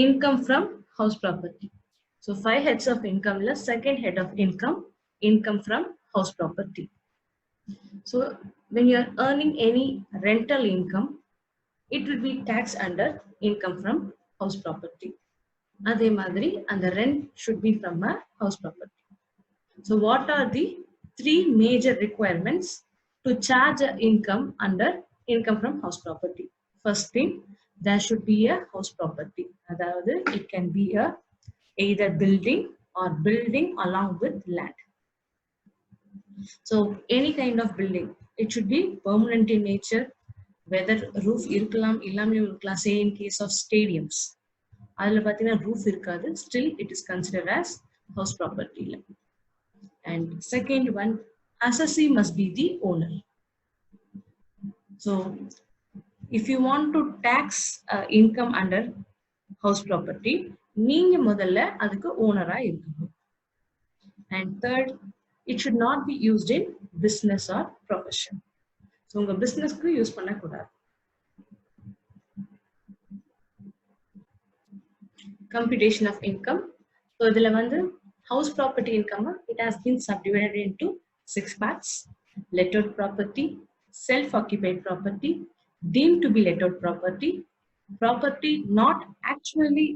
income from house property. So 5 heads of income less second head of income, income from house property. So when you are earning any rental income, it will be taxed under income from house property. அதே மாதிரி அந்த rent should be from a house property. So what are the 3 major requirements to charge an income under income from house property? First thing, there should be a house property. அதாவது it can be a either building or building along with land. So any kind of building, it should be permanent in nature, whether roof இருக்கலாம் இல்லாம இருக்கலாம். Say in case of stadiums, அதுல பாத்தீங்கன்னா roof இருக்காது, still it is considered as house property. And second one, assessee must be the owner. So if you want to tax income under house property, நீங்க முதல்ல அதுக்கு ஓனரா இருக்கணும். And third, it should not be used in business or profession. So உங்க பிசினஸ்க்கு use பண்ணக்கூடாது. Computation of income. So இதுல வந்து house property income, it has been subdivided into 6 parts. Let out property, self-occupied property, deemed to be let out property, property not actually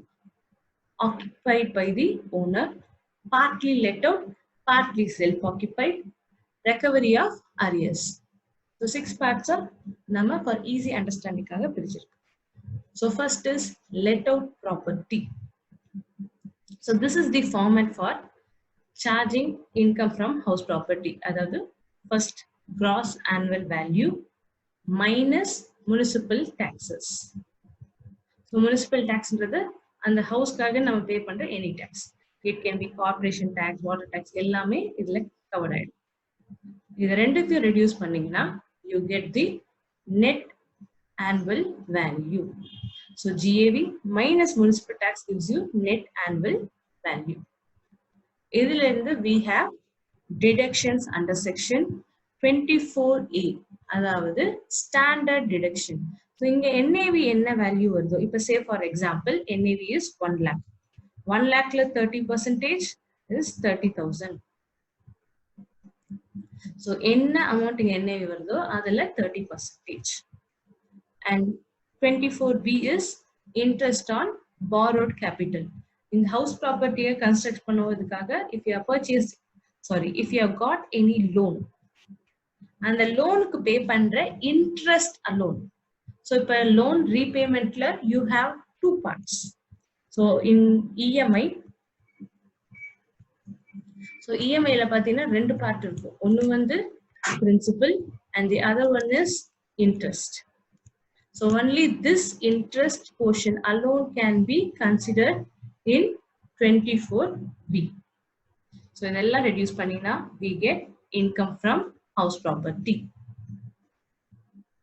occupied by the owner, partly let out, partly self-occupied, recovery of arrears. So 6 parts are nama for easy understanding kaga pirichirukku. So first is let out property. So this is the format for charging income from house property. Adhaadu first gross annual value minus municipal taxes. So municipal tax என்றது அந்த ஹவுஸ்க்காக நம்ம பே பண்ற any tax. It can be corporation tax, water tax, எல்லாமே இதுல cover ஆயிடும். இது ரெண்டுத்தையும் reduce பண்ணீங்கன்னா you get the net annual value. So GAV minus municipal tax gives you net annual value. இதுல இருந்து we have deductions under section 24A, அதாவது standard deduction. So இங்க NAV என்ன வேல்யூ வருதோ, இப்ப say for example NAV is 1 lakh. 1 lakhல 30% is 30,000. So என்ன amount இங்க NAV வருதோ அதுல 30%. And 24B is interest on borrowed capital. In house property construct பண்ணுவதற்காக if you have purchased, if you have got any loan, and the loan க்கு pay பண்ற interest alone. So இப்ப loan repaymentல you have 2 parts. So in EMI, so EMI ல பாத்தீங்கன்னா 2 part இருக்கும். ஒன்னு வந்து principal and the other one is interest. So only this interest portion alone can be considered in 24B. So இதெல்லாம் reduce பண்ணினா we get income from house property.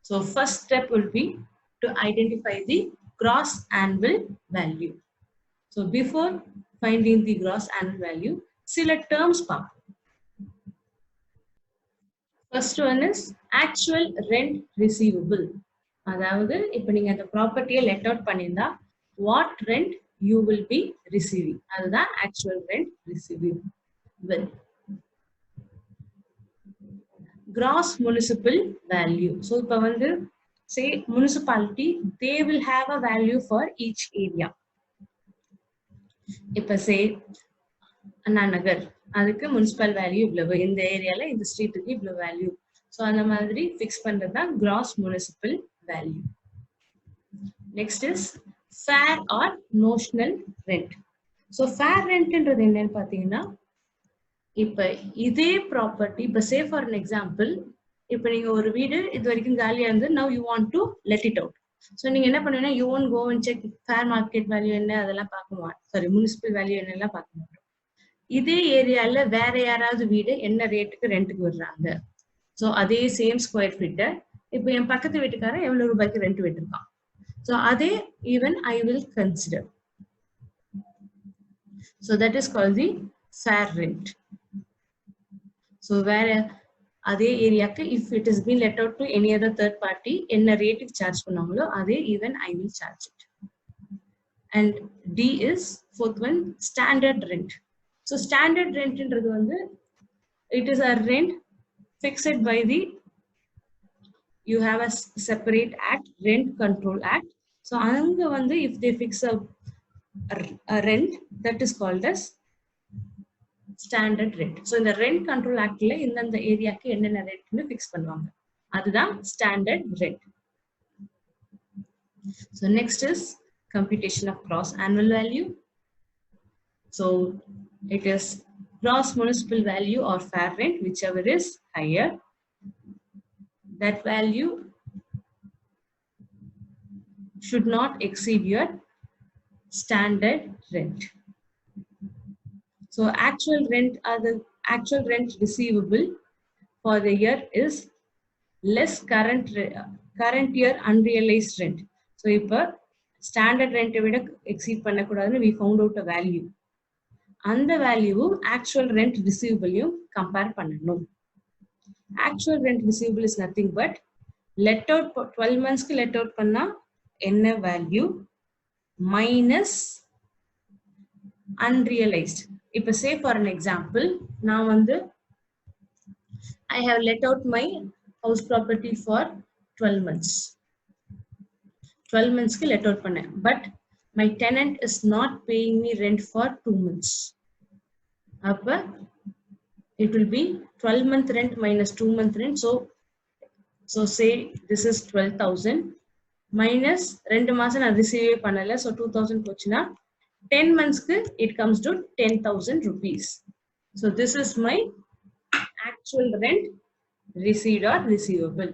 So first step will be to identify the gross annual value. So before finding the gross annual value, select terms பார்ப்போம். First one is actual rent receivable. அதாவது இப்ப நீங்க அந்த ப்ராப்பர்ட்டியை let out பண்ணிருந்தா what rent you will be receiving, அதுதான் actual rent receivable. Gross municipal value. So இப்ப வந்து say municipality, they will have a value for each area. இப்ப say அண்ணா நகர், அதுக்கு municipal value இவ்வளவு, இந்த ஏரியால இந்த ஸ்ட்ரீட்டுக்கு இவ்வளவு வேல்யூ. ஸோ அந்த மாதிரி ஃபிக்ஸ் பண்றது தான் gross municipal value. Next is fair or notional rent. So fair rent என்றது என்னன்னு பாத்தீங்கன்னா, இப்ப இதே ப்ராப்பர்ட்டி, இப்ப say for an example, இப்ப நீங்க ஒரு வீடு இது வரைக்கும் காலியா இருந்து now you want to let it out. So நீங்க என்ன பண்ணுவீங்கன்னா you won't go and check fair market value என்ன, அதெல்லாம் பார்க்க மாட்டோம். municipal value என்னெல்லாம் பார்க்க மாட்டோம். இதே ஏரியால வேற யாராவது வீடு என்ன ரேட்டுக்கு ரெண்டுக்கு விடுறாங்க, ஸோ அதே சேம் ஸ்கொயர் ஃபீட்டை இப்போ என் பக்கத்து வீட்டுக்காரன் எவ்வளவு ரூபாய்க்கு ரெண்ட் விட்டுருக்கான், ஸோ அதே even I will consider. So that is call the fair rent. So வேற அதே ஏரியாக்கு if it is been let out to any other third party என்ன ரேட்டுக்கு சார்ஜ் பண்ணாங்களோ அதே even I will charge it. and D is fourth one, standard rent. So standard rent inradhu vandu it is a rent fixed by the, you have a separate act, Rent Control Act. So anga vandu if they fix a rent, that is called as standard rent. So in the Rent Control Act la indha area ku enna rent nu fix பண்ணுவாங்க, அதுதான் standard rent. So next is computation of gross annual value. So it is gross municipal value or fair rent, whichever is higher. That value should not exceed your standard rent. So actual rent receivable for the year is less current year unrealized rent. So if standard rent vida exceed பண்ணக்கூடாதுன்னு we found out a value. அந்த value actual rent receivable compare பண்ணணும். Actual rent receivable is nothing but let out 12 months க்கு let out பண்ணா என்ன value minus unrealized. இப்ப say for an example, நான் வந்து I have let out my house property for 12 months. 12 months க்கு let out பண்ணேன், but my tenant is not paying me rent for 2 months. அப்ப it will be 12 month rent minus 2 month rent. So say this is 12,000 minus 2 மாசம் நான் ரிசீவே பண்ணல, so 2,000 போச்சுனா 10 months க்கு it comes to 10,000 rupees. So this is my actual rent received or receivable.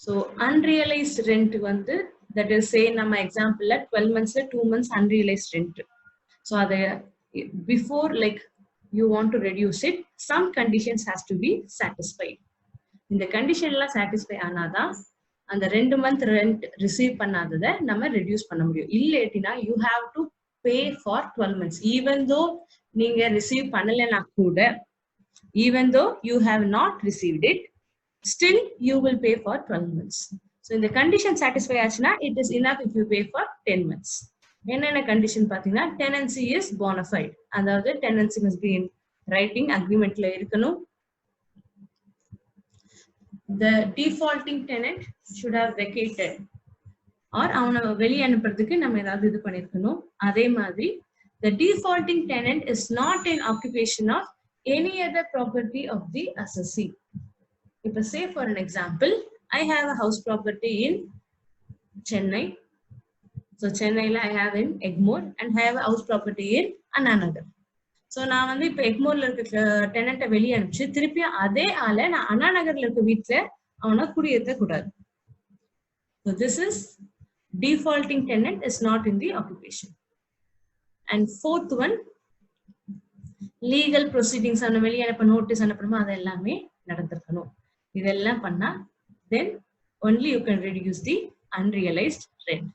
So unrealized rent வந்து, that is say நம்ம example 12 months 2 months unrealized rent. So before like you want to reduce it, some conditions has to be satisfied. இந்த condition எல்லாம் satisfy ஆனாதான் அந்த 2 month rent receive பண்ணாததை நம்ம reduce பண்ண முடியும். இல்லேட்டினா you have to pay for 12 months even though நீங்க receive பண்ணலனா கூட, even though you have not received it, still you will pay for 12 months. So in the condition satisfy ஆச்சுனா it is enough if you pay for 10 months. என்னென்ன condition பாத்தீங்கன்னா tenancy is bona fide, அதாவது tenancy must be in writing, agreementல இருக்கணும். The defaulting tenant should have vacated or அவனை வெளியே அனுப்புறதுக்கு நம்ம ஏதாவது இது பண்ணிருக்கணும். அதே மாதிரி the defaulting tenant is not in occupation of any other property of the assessee. If I say for an example, I have a house property in Chennai. So Chennai I have in Egmore and I have a house property in Ananagar. So நான் வந்து இப்ப எக்மோர்ல இருக்க டெனன்ட்டை வெளியே அனுப்பிச்சு திருப்பி அதே ஆளை நான் அண்ணா நகர்ல இருக்க வீட்டுல அவனை குடியேற்ற கூடாது. So this is defaulting tenant is not in the occupation. And fourth one, legal proceedings அவனை வெளியே அனுப்ப நோட்டீஸ் அனுப்பணுமா அது எல்லாமே நடந்திருக்கணும். இதெல்லாம் பண்ணா then only you can reduce the unrealized rent.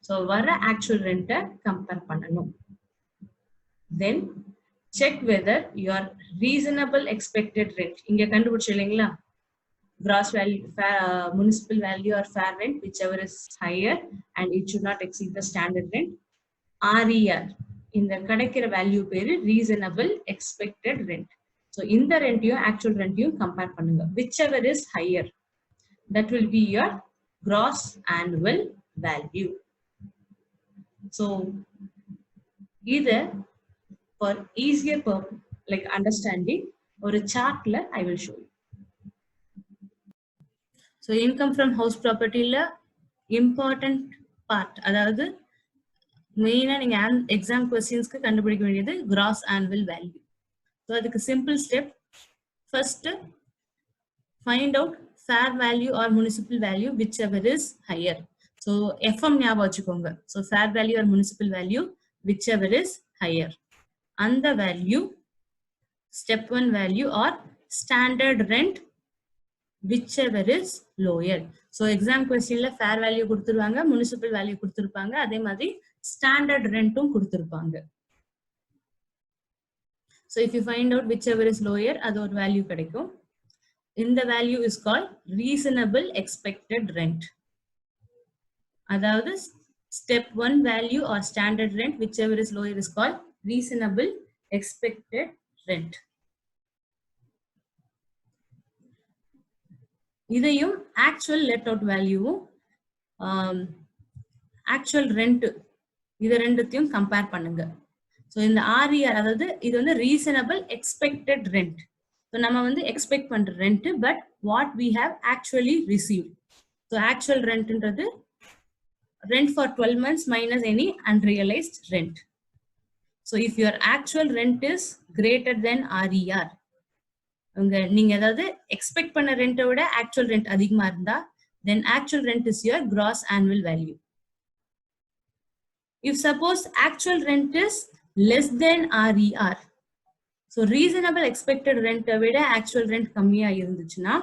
So வர actual rent compare பண்ணணும். Then check whether your reasonable expected rent, இங்க கண்டுபிடிச்சு இல்லைங்களா, gross value, municipal value or fair rent, whichever is higher and it should not exceed the standard rent. RER, இந்த கிடைக்கிற value பேரு reasonable expected rent. So இந்த ரெண்டையும் actual ரெண்டையும் compare பண்ணுங்க, whichever is higher, that will be your gross annual value. So either for easier like understanding or a chart I will show you. So income from house property la important part, அதாவது மெயினா நீங்க exam questions க்கு கண்டுபிடிக்க வேண்டியது gross annual value. So அதுக்கு simple step, first find out fair value or municipal value whichever is higher. So FM ஞாபகம் வச்சுக்கோங்க. So fair value or municipal value whichever is higher. And the value, step 1 value or standard rent whichever is lower. So exam question la fair value கொடுத்துருவாங்க, municipal value கொடுத்திருப்பாங்க, அதே மாதிரி standard rentum கொடுத்திருப்பாங்க. So if you find out whichever is lower, அது ஒரு value கிடைக்கும். in the value is called reasonable expected rent. அதாவது step 1 value or standard rent, whichever is lower, is called reasonable expected rent. இதையும் actual let out value actual rent இது ரெண்டுத்தையும் compare பண்ணுங்க. So இந்த RER அதாவது இது வந்து ரீசனபிள் எக்ஸ்பெக்டட் ரெண்ட். ஸோ நம்ம வந்து எக்ஸ்பெக்ட் பண்ற rent, but what we have actually receive. So actual ரெண்ட்ன்றது rent for 12 months minus any unrealized rent. So if your actual rent is greater than RER, நீங்க ஏதாவது expect பண்ண ரெண்டை விட actual rent அதிகமா இருந்தா, then actual rent is your gross annual value. If suppose actual rent is less than RER, so reasonable expected rent விட actual rent கம்மியா இருந்துச்சுன்னா,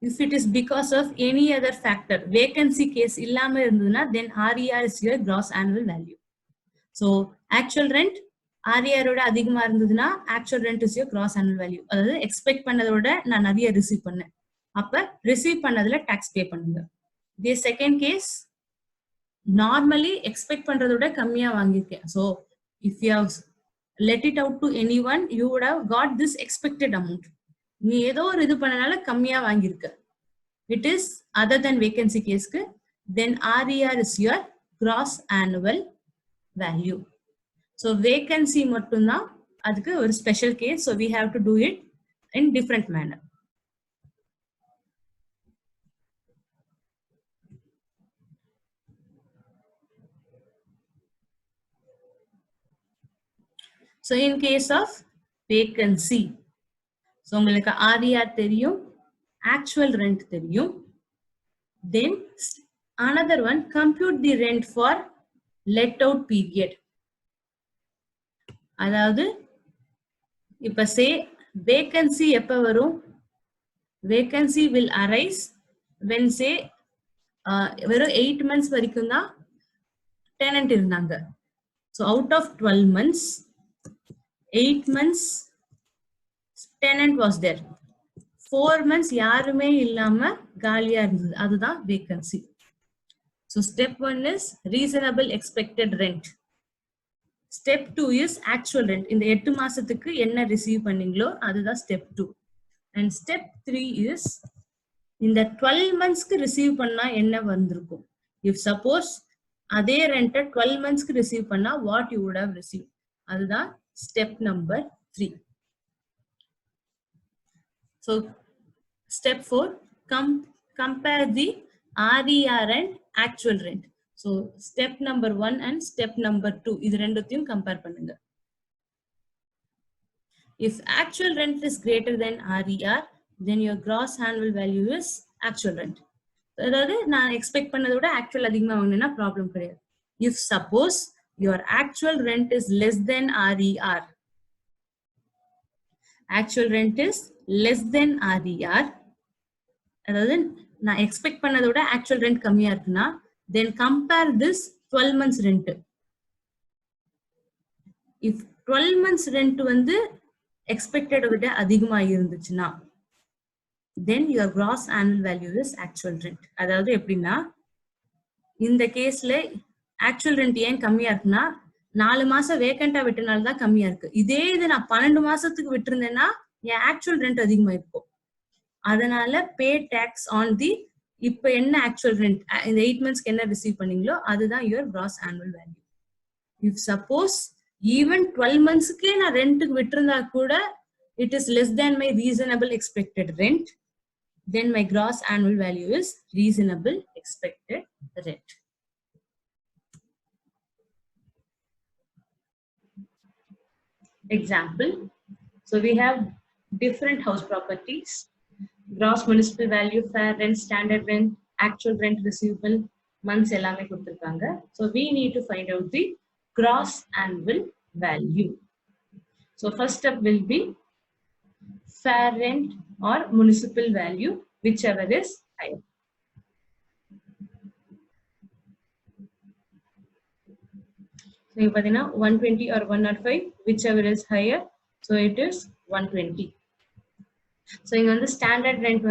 if it is because of any other factor, vacancy case இல்லாம இருந்ததுன்னா, then RER is your gross annual value. So actual rent RER ஓட அதிகமா இருந்ததுன்னா actual rent is your gross annual value. அதாவது expect பண்ணதோட நான் நிறைய ரிசீவ் பண்ணேன், அப்ப ரிசீவ் பண்ணதுல டாக்ஸ் பே பண்ணுங்க. The second case, normally expect பண்றதோட கம்மியா வாங்கியிருக்கேன். So if you have let it out to anyone, you would have got this expected amount. நீ ஏதோ ஒரு இது பண்ணனால கம்மியா வாங்கியிருக்க. It is other than vacancy கேஸ்க்கு, then RER is your gross annual value. So vacancy மட்டும்தான் அதுக்கு ஒரு special case. So we have to do it in different manner. So in case of vacancy, so உங்களுக்கு RER தெரியும், actual rent தெரியும், then another one, compute the rent for let out period. அதாவது இப்ப say vacancy எப்ப வரும், vacancy will arise when say வெறும் 8 months வரைக்கும் தான் tenant இருந்தாங்க. So out of 12 months, 8 months tenant was there, 4 months யாருமே இல்லாம காலியா இருந்தது, அதுதான் vacancy. So step 1 is reasonable expected rent. Step 2 is actual rent. இந்த 8 மாசத்துக்கு என்ன ரிசீவ் பண்ணீங்களோ அதுதான் step 2. And step 3 is இந்த 12 monthsக்கு ரிசீவ் பண்ணா என்ன வந்திருக்கும். If suppose அதே ரெண்ட 12 monthsக்கு ரிசீவ் பண்ணா what you would have received, அதுதான் step number 3. So step 4, compare the RER and actual rent. So step number 1 and step number 2 இது ரெண்டுத்தையும் கம்பேர் பண்ணுங்க. If actual rent is greater than RER, then your gross annual value is actual rent. அதாவது நான் expect பண்ணதை விட actual அதிகமா வாங்கினா problem கிடையாது. If suppose your actual rent is less than RER, actual rent is less than RER, அதாவது நான் expect பண்ணதை விட ஆக்சுவல் ரெண்ட் கம்மியா இருக்குன்னா, then compare this 12 months rent. If 12 months rent வந்து expected விட அதிகமா இருந்துச்சுன்னா, then your gross annual value is actual rent. அதாவது எப்படின்னா, இந்த கேஸ்ல ஆக்சுவல் ரெண்ட் ஏன் கம்மியா இருக்குன்னா, 4 மாசம் வேக்கண்டா விட்டனால தான் கம்மியா இருக்கு. இதே இது நான் 12 மாசத்துக்கு விட்டுருந்தேன்னா என் ஆக்சுவல் ரெண்ட் அதிகமா இருக்கும். அதனால பே டாக்ஸ் ஆன் தி இப்ப என்ன ஆக்சுவல் ரெண்ட் இந்த 8 monthsக்கு என்ன ரிசீவ் பண்ணீங்களோ அதுதான் your gross annual value. If suppose even 12 monthsக்கே நான் ரெண்ட்டுக்கு விட்டுருந்தா கூட it is less than my reasonable expected rent, then my gross annual value is reasonable expected rent. Example, so we have different house properties: gross municipal value, fair rent, standard rent, actual rent receivable, months எல்லாமே கொடுத்திருக்காங்க. So we need to find out the gross annual value. So first step will be fair rent or municipal value, whichever is higher. So you pathina 120 or 105, whichever is higher, so it is 120. So in the standard rent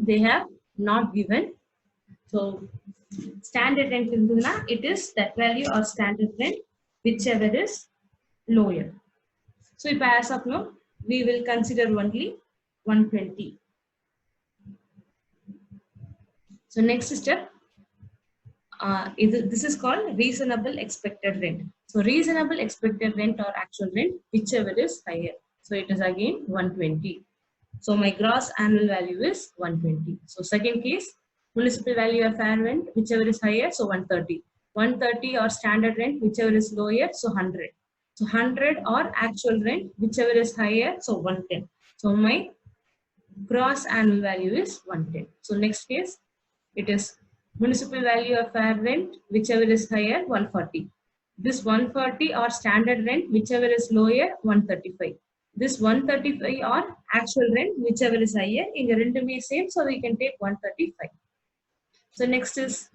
they have not given. So standard rent it is that value or standard rent whichever is lower. So if as of now we will consider only 120. So next step, this is called reasonable expected rent. So reasonable expected rent or actual rent, whichever is higher. So it is again 120. So my gross annual value is 120. So second case, municipal value or fair rent, whichever is higher, so 130. 130 or standard rent, whichever is lower, so 100. So 100 or actual rent, whichever is higher, so 110. So my gross annual value is 110. So next case, it is municipal value of fair rent, whichever is higher, 140. This 140 or standard rent, whichever is lower, 135. This 135 or actual rent, whichever is higher, in the rent may same, so we can take 135. So next is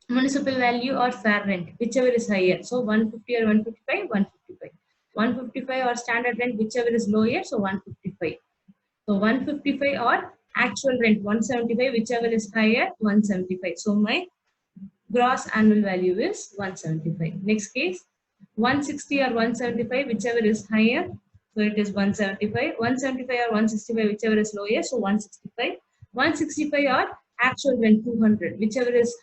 municipal value or fair rent, whichever is higher. So 150 or 155, 155. 155 or standard rent, whichever is lower, so 155. So 155 or actual rent 175, whichever is higher, 175. So my gross annual value is 175. Next case, 160 or 175, whichever is higher, so it is 175. 175 or 165, whichever is lower, so 165. 165 or actual rent 200, whichever is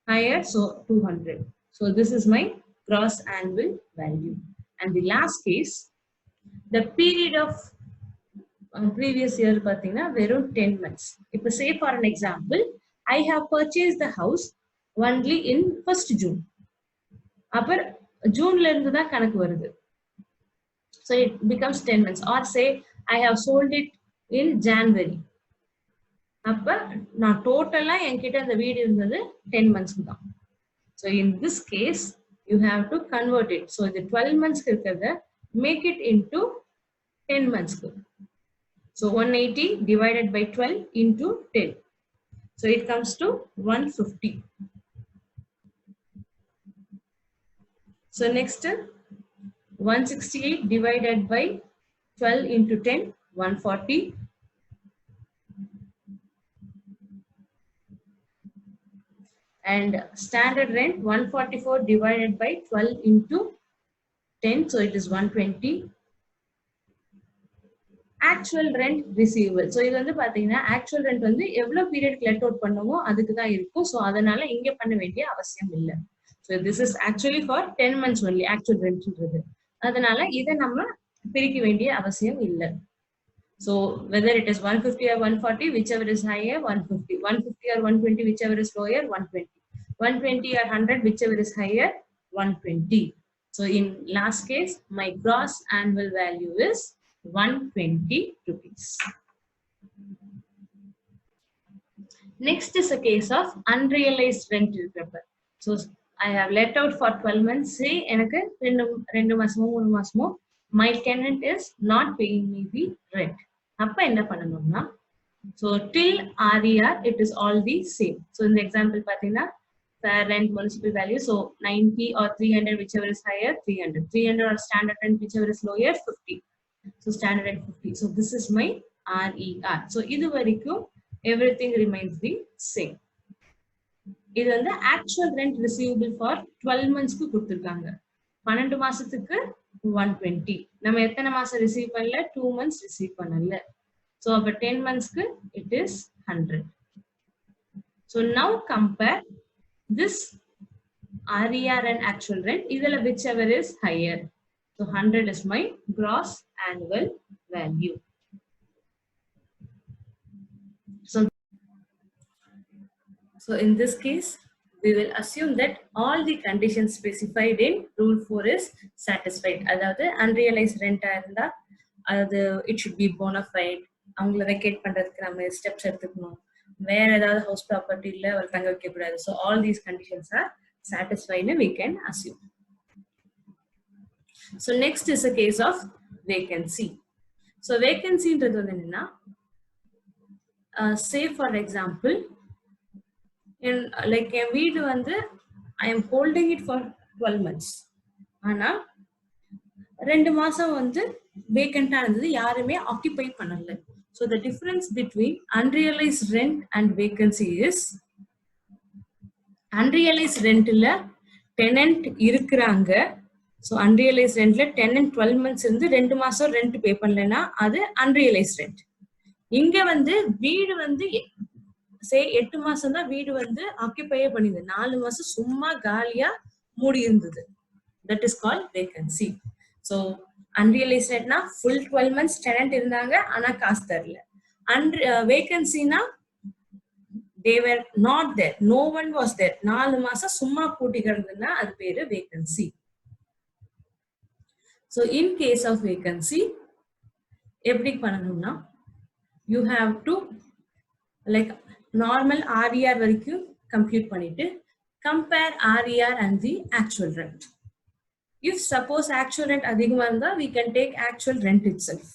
higher, so 200. So this is my gross annual value. And the last case, the period of previous year பார்த்தீங்கன்னா வெறும் 10 months. இப்போ say for an example, I have purchased the house only in 1st June. அப்புறம் ஜூன்ல இருந்து தான் கணக்கு வருது. So it becomes 10 months. Or say I have sold it in January. அப்ப நான் டோட்டலா என்கிட்ட அந்த வீடு இருந்தது 10 months தான். So in this case, you have to convert it. So the 12 months இருக்கிறத make it into 10 months. So 180 divided by 12 into 10. So it comes to 150. So next, 168 divided by 12 into 10, 140. And standard rent, 144 divided by 12 into 10, so it is 120. Actual rent receivable. So இது வந்து பாத்தீங்கன்னா actual rent வந்து எவ்வளவு period let out பண்ணுமோ அதுக்கு தான் இருக்கும். So அதனால இங்க பண்ண வேண்டிய அவசியம் இல்லை. So this is actually for 10 months only actual ரெண்ட்ன்றது. அதனால இதை நம்ம பிரிக்க வேண்டிய அவசியம் இல்லை. So whether it is 150 or 140, whichever is higher, 150. 150 or 120, whichever is lower, 120. 120 or 100, whichever is higher, 120. So in last case, my gross annual value is 120 rupees. Next is a case of unrealized rental paper. So I have let out for 12 months. Say எனக்கு ரெண்டு மாசமோ 3 மாசமோ my tenant is not paying me the rent. அப்ப என்ன பண்ணணும்னா, so till RER it is all the same. So in the example பாத்தீங்கன்னா fair rent, municipal value, so 90 or 300, whichever is higher, 300. 300 or standard rent, whichever is lower, 50. So standard rent 50. So this is my RER. So இது வரைக்கும் everything remains the same. இது வந்து actual rent receivable for 12 monthsக்கு கொடுத்திருக்காங்க. 12 மாசத்துக்கு 120. நம்ம எத்தனை மாசம் receive பண்ணல? 2 months ரிசீவ் பண்ணல. So அப்ப 10 monthsக்கு it is 100. So now compare this RER and actual rent. இதுல whichever is higher. So 100 is my gross annual value. So in this case, we will assume that all the conditions specified in Rule 4 is satisfied. அதாவது unrealized rent இருந்தா அது it should be bona fide. அவங்கள vacate பண்றதுக்கு நம்ம steps எடுத்துக்கணும். வேற ஏதாவது house property இல்ல அவர் தங்க வைக்க கூடாது. So all these conditions are satisfied, we can assume. So next is a case of vacancy. So vacancy ன்றது வந்து என்னன்னா, say for example, in like a வீடு வந்து I am holding it for 12 months. ஆனா 2 மாசம் வந்து வேக்கண்டா இருந்தது, யாருமே ஆக்கிபை பண்ணல. So the difference between unrealized rent and vacancy is unrealized rentல tenant இருக்குறாங்க. So unrealized rentல tenant 12 months இருந்து 2 மாசம் rent pay பண்ணலனா அது unrealized rent. இங்க வந்து வீடு வந்து say 8 மாசம் தான் வீடு வந்து ஆக்கியூபையே பண்ணிது, 4 மாசம் சும்மா காலியா மூடி இருந்தது. That is called vacancy. So unrealized rentனா full 12 months tenant இருந்தாங்க ஆனா காசு தரல. Vacancyனா they were not there, no one was there, 4 மாசம் சும்மா பூட்டி கிடந்ததுன்னா அது பேரு vacancy. So in case of vacancy எப்படி பண்ணணும்னா you have to like normal RER வரைக்கும் compute பண்ணிட்டு compare RER and the actual rent. If suppose actual rent அதிகமா இருந்தா we can take actual rent itself.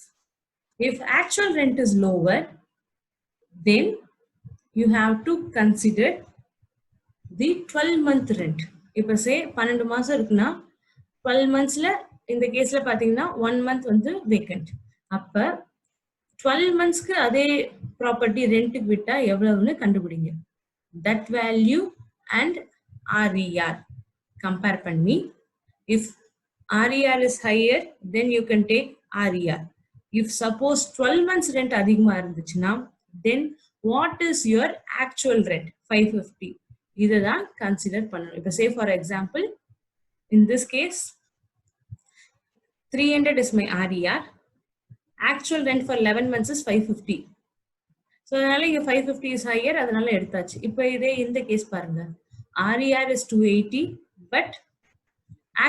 If actual rent is lower, then you have to consider the 12-month rent. இப்ப say 12 மாசம் இருக்குன்னா 12 monthsல இந்த கேஸ்ல பாத்தீங்கன்னா 1 month வந்து vacant. அப்ப 12 monthsக்கு அதே ப்ராப்பர்ட்டி ரெண்ட்டுக்கு விட்டா எவ்வளவுன்னு கண்டுபிடிங்க. That value and RER compare பண்ணி if RER is higher, then you can take RER. If suppose 12 months rent அதிகமா இருந்துச்சுன்னா then what is your actual rent? 550. இதுதான் consider பண்ணணும். இப்ப say for example, in this case 300 is my RER. Actual rent for 11 months is 550. So அதனால இங்க 550 is higher, அதனால எடுத்தாச்சு. இப்போ இதே இந்த கேஸ் பாருங்க. RER is 280 but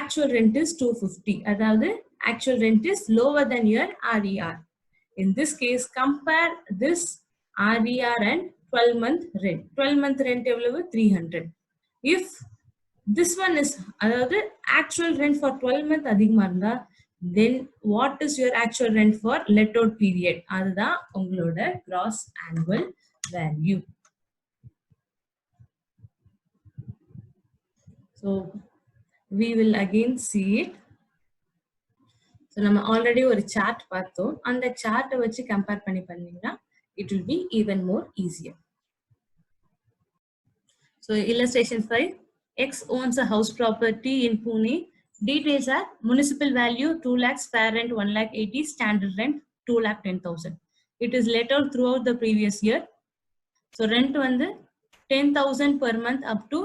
actual rent is 250. அதாவது actual rent is lower than your RER. In this case compare this RER and 12-month rent. 12-month rent எவ்வளவு? 300. If this one is அதாவது actual rent for 12 month அதிகமா இருந்தா then what is your actual rent for let out period? அதுதான் உங்களோட gross annual value. So we will again see it. So நம்ம already ஒரு chart பார்த்தோம், அந்த chart வச்சு compare பண்ணி பண்ணீங்கன்னா it will be even more easier. So illustration 5, X owns a house property in Pune. Details are municipal value 2 lakhs, fair rent 1 lakh 80, standard rent 2 lakh 10,000. It is let out throughout the previous year. So rent வந்து 10,000 per month up to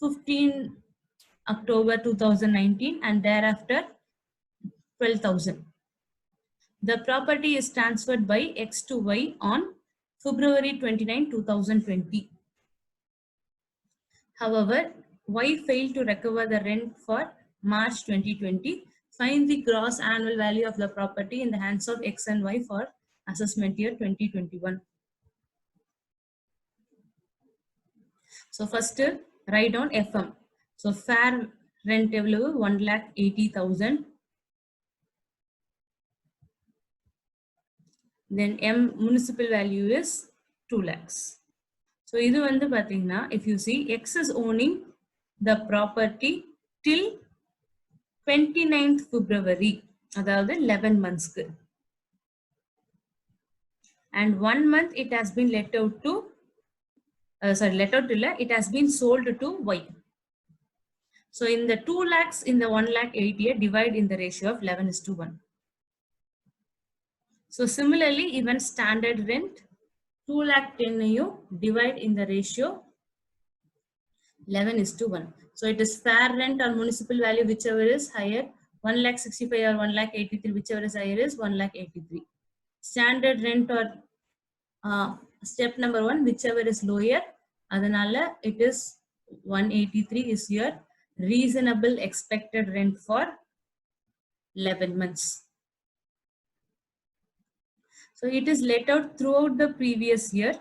15 October 2019 and thereafter 12,000. The property is transferred by X to Y on February 29, 2020. However, Y failed to recover the rent for March 2020. Find the gross annual value of the property in the hands of X and Y for assessment year 2021. So first write down FM. So fair rent எவ்வளவு? 1,80,000. Then M municipal value is 2 lakhs. So இது வந்து பாத்தீங்கன்னா if you see X is owning the property till 29th February, அதாவது 11 monthsக்கு, and 1 month it has been let out to let out இல்ல, it has been sold to Y. So in the 2 lakhs in the 1,80,000 divide in the ratio of 11:1. So similarly even standard rent 2,10,000 divide in the ratio 11:1. So it is fair rent or municipal value whichever is higher, 1,65,000 or 1,83,000 whichever is higher is 1,83,000. Standard rent or step number 1 whichever is lower, adanala it is 183 is your reasonable expected rent for 11 months. So it is let out throughout the previous year.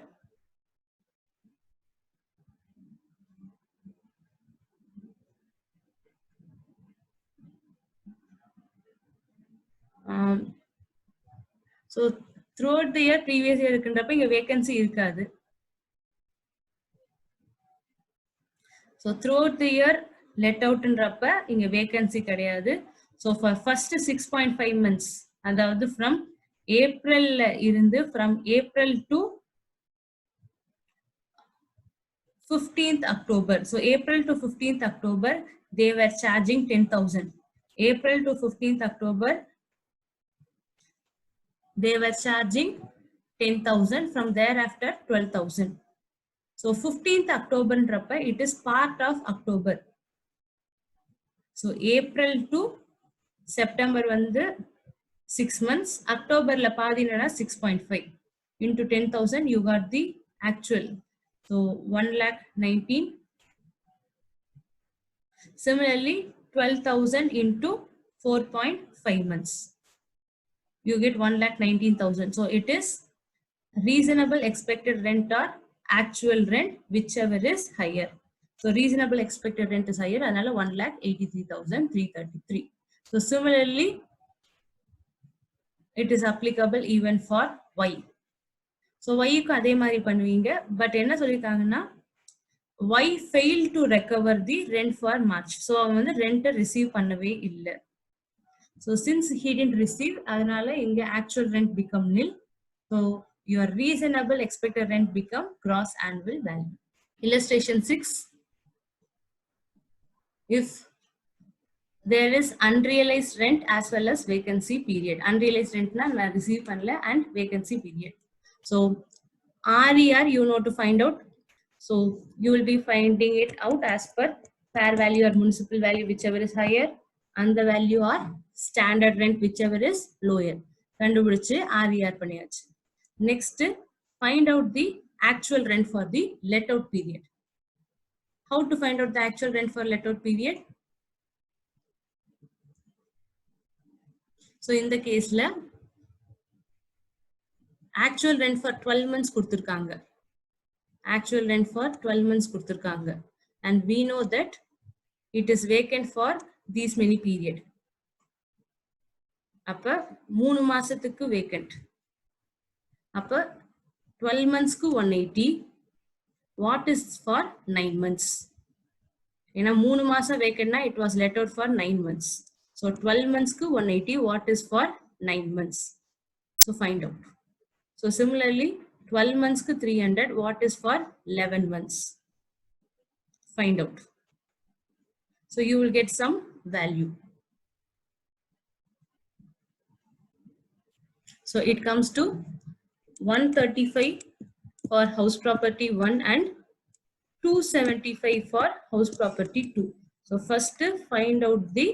So throughout the year previous year இருக்குன்றப்ப இங்க vacancy இருக்காது. So throughout the year let outன்றப்ப இங்க vacancy கிடையாது. So for first 6.5 months, அதாவது from ஏப்ரல்ல இருந்து from April to 15th October. So April to 15th October, they were charging 10,000. April to 15th October, they were charging 10,000. From thereafter 12,000. So 15th October, it is part of October. So April to September வந்து 6 months. October la பாதினா 6.5 into 10,000, you got the actual. So 1,19,000. Similarly, 12,000 into 4.5 months, you get 1,19,000. So it is reasonable expected rent or actual rent, whichever is higher. So reasonable expected rent is higher, another 1,83,333. So similarly, it is applicable even for Y. So Y க்கு அதே மாதிரி பண்ணுவீங்க. But என்ன சொல்லிருக்காங்கன்னா, Y failed to recover the rent for March. So அவன் வந்து rent receive பண்ணவே இல்லை. So since he didn't receive, அதனால இங்க actual rent become nil. So your reasonable expected rent become gross annual value. Illustration 6. If there is unrealized rent as well as vacancy period. Unrealized rent na receive panla and vacancy period. So RER you know to find out. So you will be finding it out as per fair value or municipal value, whichever is higher, and the value or standard rent, whichever is lower. கண்டுபிடிச்சு RER பண்ணியாச்சு. Next, find out the actual rent for the let out period. How to find out the actual rent for let out period? So in the case la actual rent for 12 months கொடுத்திருக்காங்க. Actual rent for 12 months கொடுத்திருக்காங்க. And we know that it is vacant for these many period. அப்ப 3 மாசத்துக்கு vacant. அப்ப 12 months க்கு 180. What is for 9 months? ஏன்னா 3 மாசம் vacantனா it was let out for 9 months. So 12 months க்கு 180. What is for 9 months? So find out. So similarly, 12 months க்கு 300. What is for 11 months? Find out. So you will get some value. So it comes to 135 for house property 1 and 275 for house property 2. So first find out the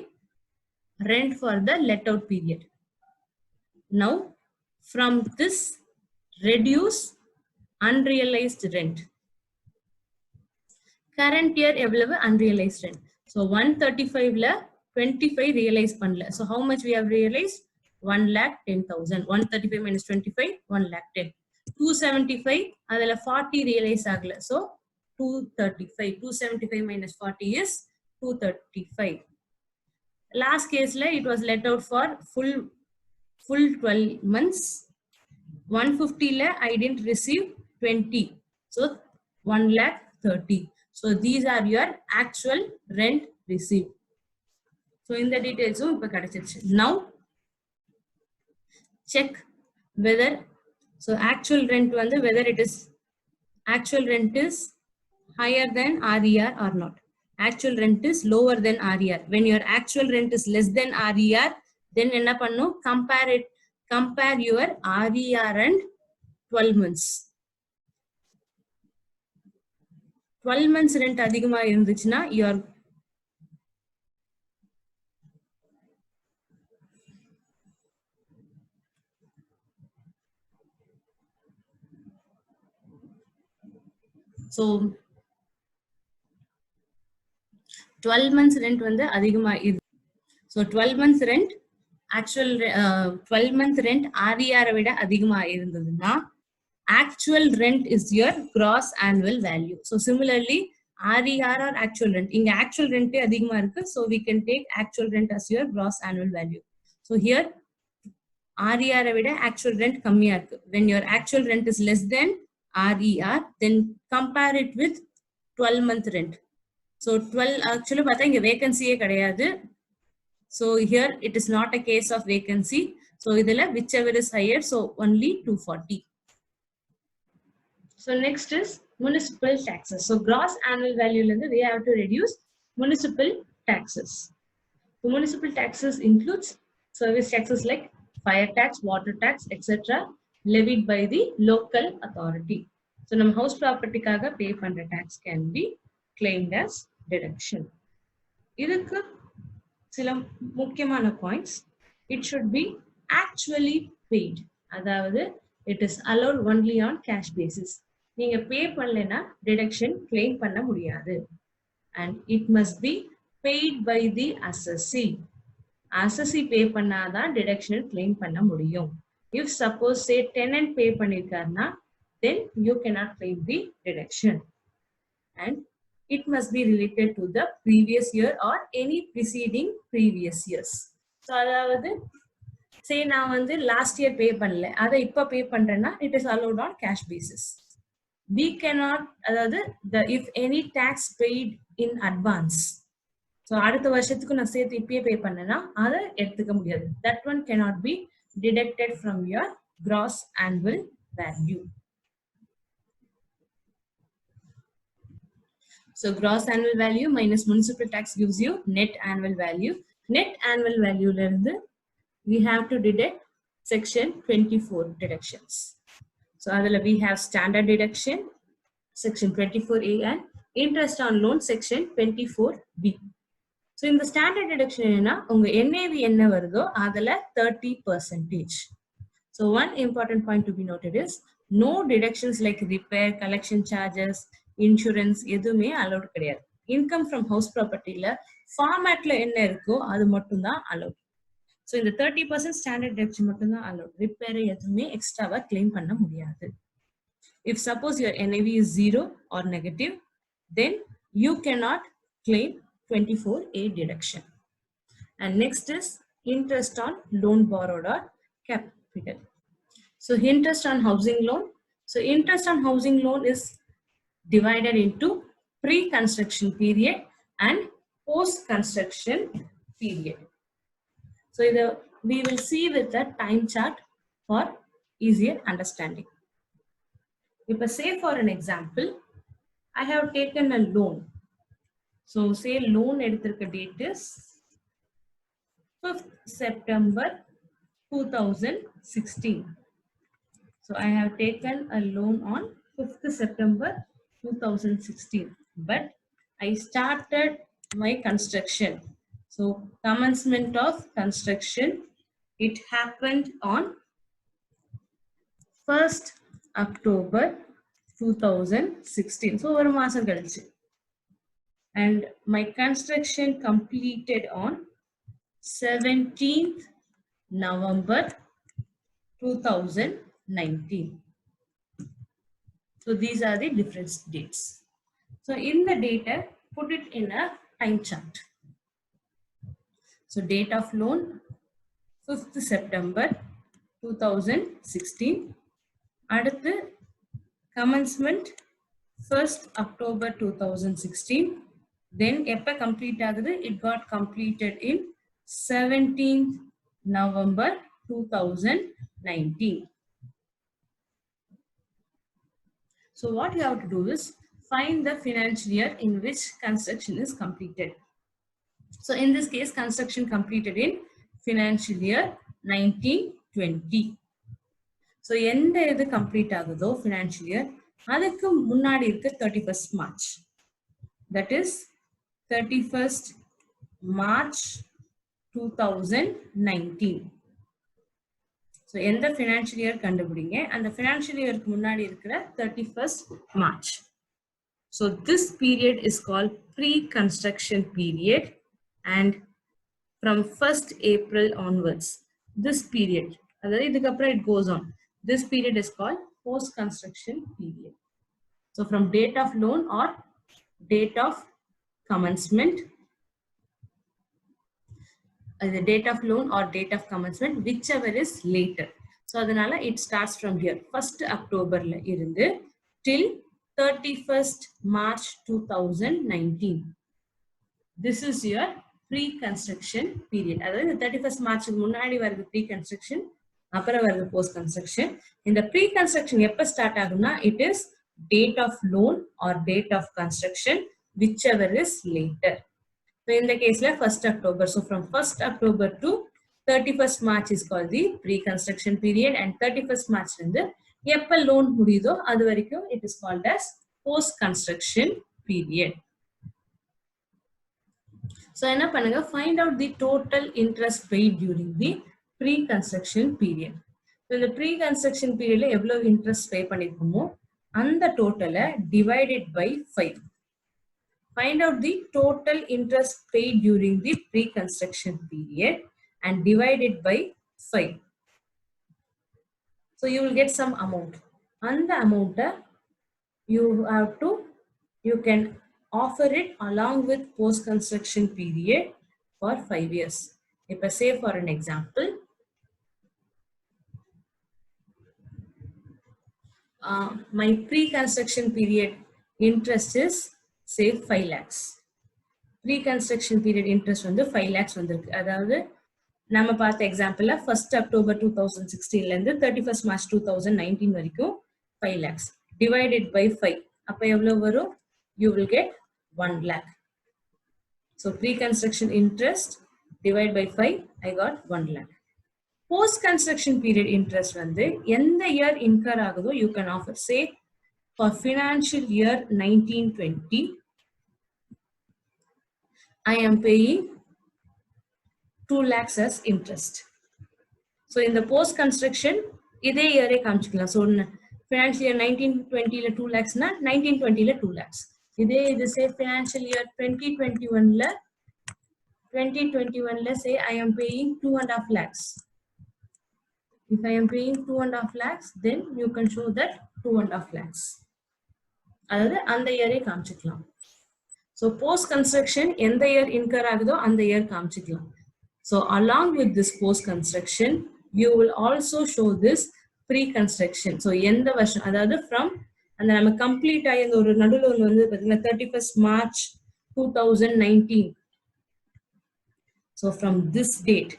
rent for the let out period. Now from this reduce unrealized rent. Current year எவ்வளவு unrealized rent? So 135 ல 25 realize பண்ணல. So how much we have realized? 1,10,000. 135 minus 25, 1,10,000. 275 அதுல 40 realize ஆகல. So 235. 275 minus 40 is 235. Last case la it was let out for full 12 months. 150 la I didn't receive 20. So 1,30,000. So these are your actual rent received. So in the details, now check whether actual rent whether it is actual rent is higher than RER or not. Actual rent is lower than RER. When your actual rent is less than RER, then enna pannu compare your RER and 12 months. 12 months rent அதிகமா இருந்துச்சுன்னா your so 12 months rent வந்து அதிகமா இருக்கு. So 12 months rent actual 12 month rent RER விட அதிகமா இருந்ததுன்னா actual rent is your gross annual value. So similarly RER or actual rent, இங்க actual rent அதிகமா இருக்கு, so we can take actual rent as your gross annual value. So here RER விட actual rent கம்மியா இருக்கு. When your actual rent is less than RER, then compare it with 12 month rent. So 12 actually பார்த்தா இங்க vacancy கிடையாது. So here it is not a case of vacancy. So idhila whichever is higher, so only 240. So next is municipal taxes. So gross annual value lende we have to reduce municipal taxes. So municipal taxes includes service taxes like fire tax, water tax, etc. levied by the local authority. So nam house property kaga pay pandra tax can be claimed as deduction. Idukku sila mukkiyamaana points. It should be actually paid. Adavadhu it is allowed only on cash basis. நீங்க பே பண்ணலனா deduction claim பண்ண முடியாது. And it must be paid by the assessee. Assessee pay பண்ணாதான் deduction claim பண்ண முடியும். If suppose say tenant pay பண்ணிருக்காருனா then you cannot claim the deduction. And it must be related to the previous year or any preceding previous years. So அதாவது say நான் வந்து last year pay பண்ணல, அதை இப்ப pay பண்றேன்னா it is allowed on cash basis. We cannot, if any tax paid in advance, so அடுத்த வருஷத்துக்கு நான் சேர்த்து இப்பயே பே பண்ணேன்னா அதை எடுத்துக்க முடியாது. That one cannot be deducted from your gross annual value. So gross annual value minus municipal tax gives you net annual value. Net annual value la irundhu we have to deduct section 24 deductions. So adala we have standard deduction section 24A and interest on loan section 24B. So in the standard deduction enna unga NAV enna varudho adala 30%. So one important point to be noted is no deductions like repair, collection charges, insurance எதுவுமே allowed கிடையாது. Income from house property ல formatல என்ன இருக்கோ அது மட்டும் தான் allowed. So இந்த 30% standard deduction மட்டும் தான் allowed. Repair எதுவுமே எக்ஸ்ட்ராவா claim பண்ண முடியாது. If suppose your NAV is 0 or negative, then you cannot claim 24A deduction. And next is interest on loan borrowed or capital. So interest on housing loan. So interest on housing loan is divided into pre-construction period and post-construction period. So we will see with the time chart for easier understanding. If I say for an example, I have taken a loan. So say loan eduthirukka date is 5th September 2016. So I have taken a loan on 5th September 2016, but I started my construction. So commencement of construction, it happened on 1st October 2016. So over maasam kalichu. And my construction completed on 17th November 2019. So these are the different dates. So in the data, put it in a time chart. So date of loan 5th September 2016. Adutha commencement 1st October 2016. Then eppa complete agudhu, it got completed in 17th November 2019. So what you have to do is find the financial year in which construction is completed. So in this case, construction completed in financial year 1920. So எந்த இது complete ஆகுதோ financial year அதுக்கு முன்னாடி இருக்க 31st March. That is 31st March 2019. So எந்த financial year கண்டுபிடிங்க அந்த financial year க்கு முன்னாடி இருக்கிற 31st March. So this period is called pre-construction period, and from 1st April onwards, this period, it goes on. This period is called post-construction period. So from date of loan or date of commencement, the date of loan or date of commencement, whichever is later. So adanala it starts from here 1st October la irundhu till 31st March 2019. This is your pre-construction period. அதாவது 31st March முன்னாடி வருது pre-construction, அப்புறம் வருது post-construction. இந்த pre-construction எப்ப start ஆகும்னா it is date of loan or date of construction whichever is later. So in the case la 1st October, so from 1st October to 31st March is called the pre-construction period, and 31st March வந்து எப்ப loan முடியுதோ அது வரைக்கும் it is called as post-construction period. So என்ன பண்ணுங்க, find out the total interest paid during the pre-construction period. So இந்த pre-construction periodல எவ்வளவு interest pay பண்ணிருக்கோமோ அந்த டோட்டலை divided by 5. Find out the total interest paid during the pre-construction period and divide it by 5. So you will get some amount. And the amount you can offer it along with post-construction period for 5 years. If I say for an example, my pre-construction period interest is say 5 lakhs. Pre-construction period interest வந்து 5 lakhs வந்திருக்கு. அதாவது நம்ம பார்த்த எக்ஸாம்பிள்ல 1st October 2016 ல இருந்து 31st March 2019 வரைக்கும் 5 lakhs divided by 5. அப்ப எவ்வளவு வரும்? You will get 1 lakh. So pre-construction interest divided by 5, I got 1 lakh. Post-construction period interest வந்து எந்த year incur ஆகுதோ you can offer. Say for financial year 1920, I am paying 2 lakhs as interest. So in the post construction, இதே year காமிச்சுக்கலாம். So financial year 1920 ல 2 lakhs னா 1920 ல 2 lakhs. இதே இது say financial year 2021 ல say I am paying 2.5 lakhs. If I am paying 2.5 lakhs, then you can show that 2.5 lakhs. அதாவது அந்த year காமிச்சுக்கலாம். So post construction எந்த year incur ஆகுதோ அந்த year காமிச்சுக்கலாம். So along with this post construction, you will also show this pre-construction. So எந்த வருஷம், அதாவது from அந்த நம்ம complete ஆகி அந்த ஒரு நடுவுல ஒன்று வந்து பார்த்தீங்கன்னா 31st March 2019. So from this date,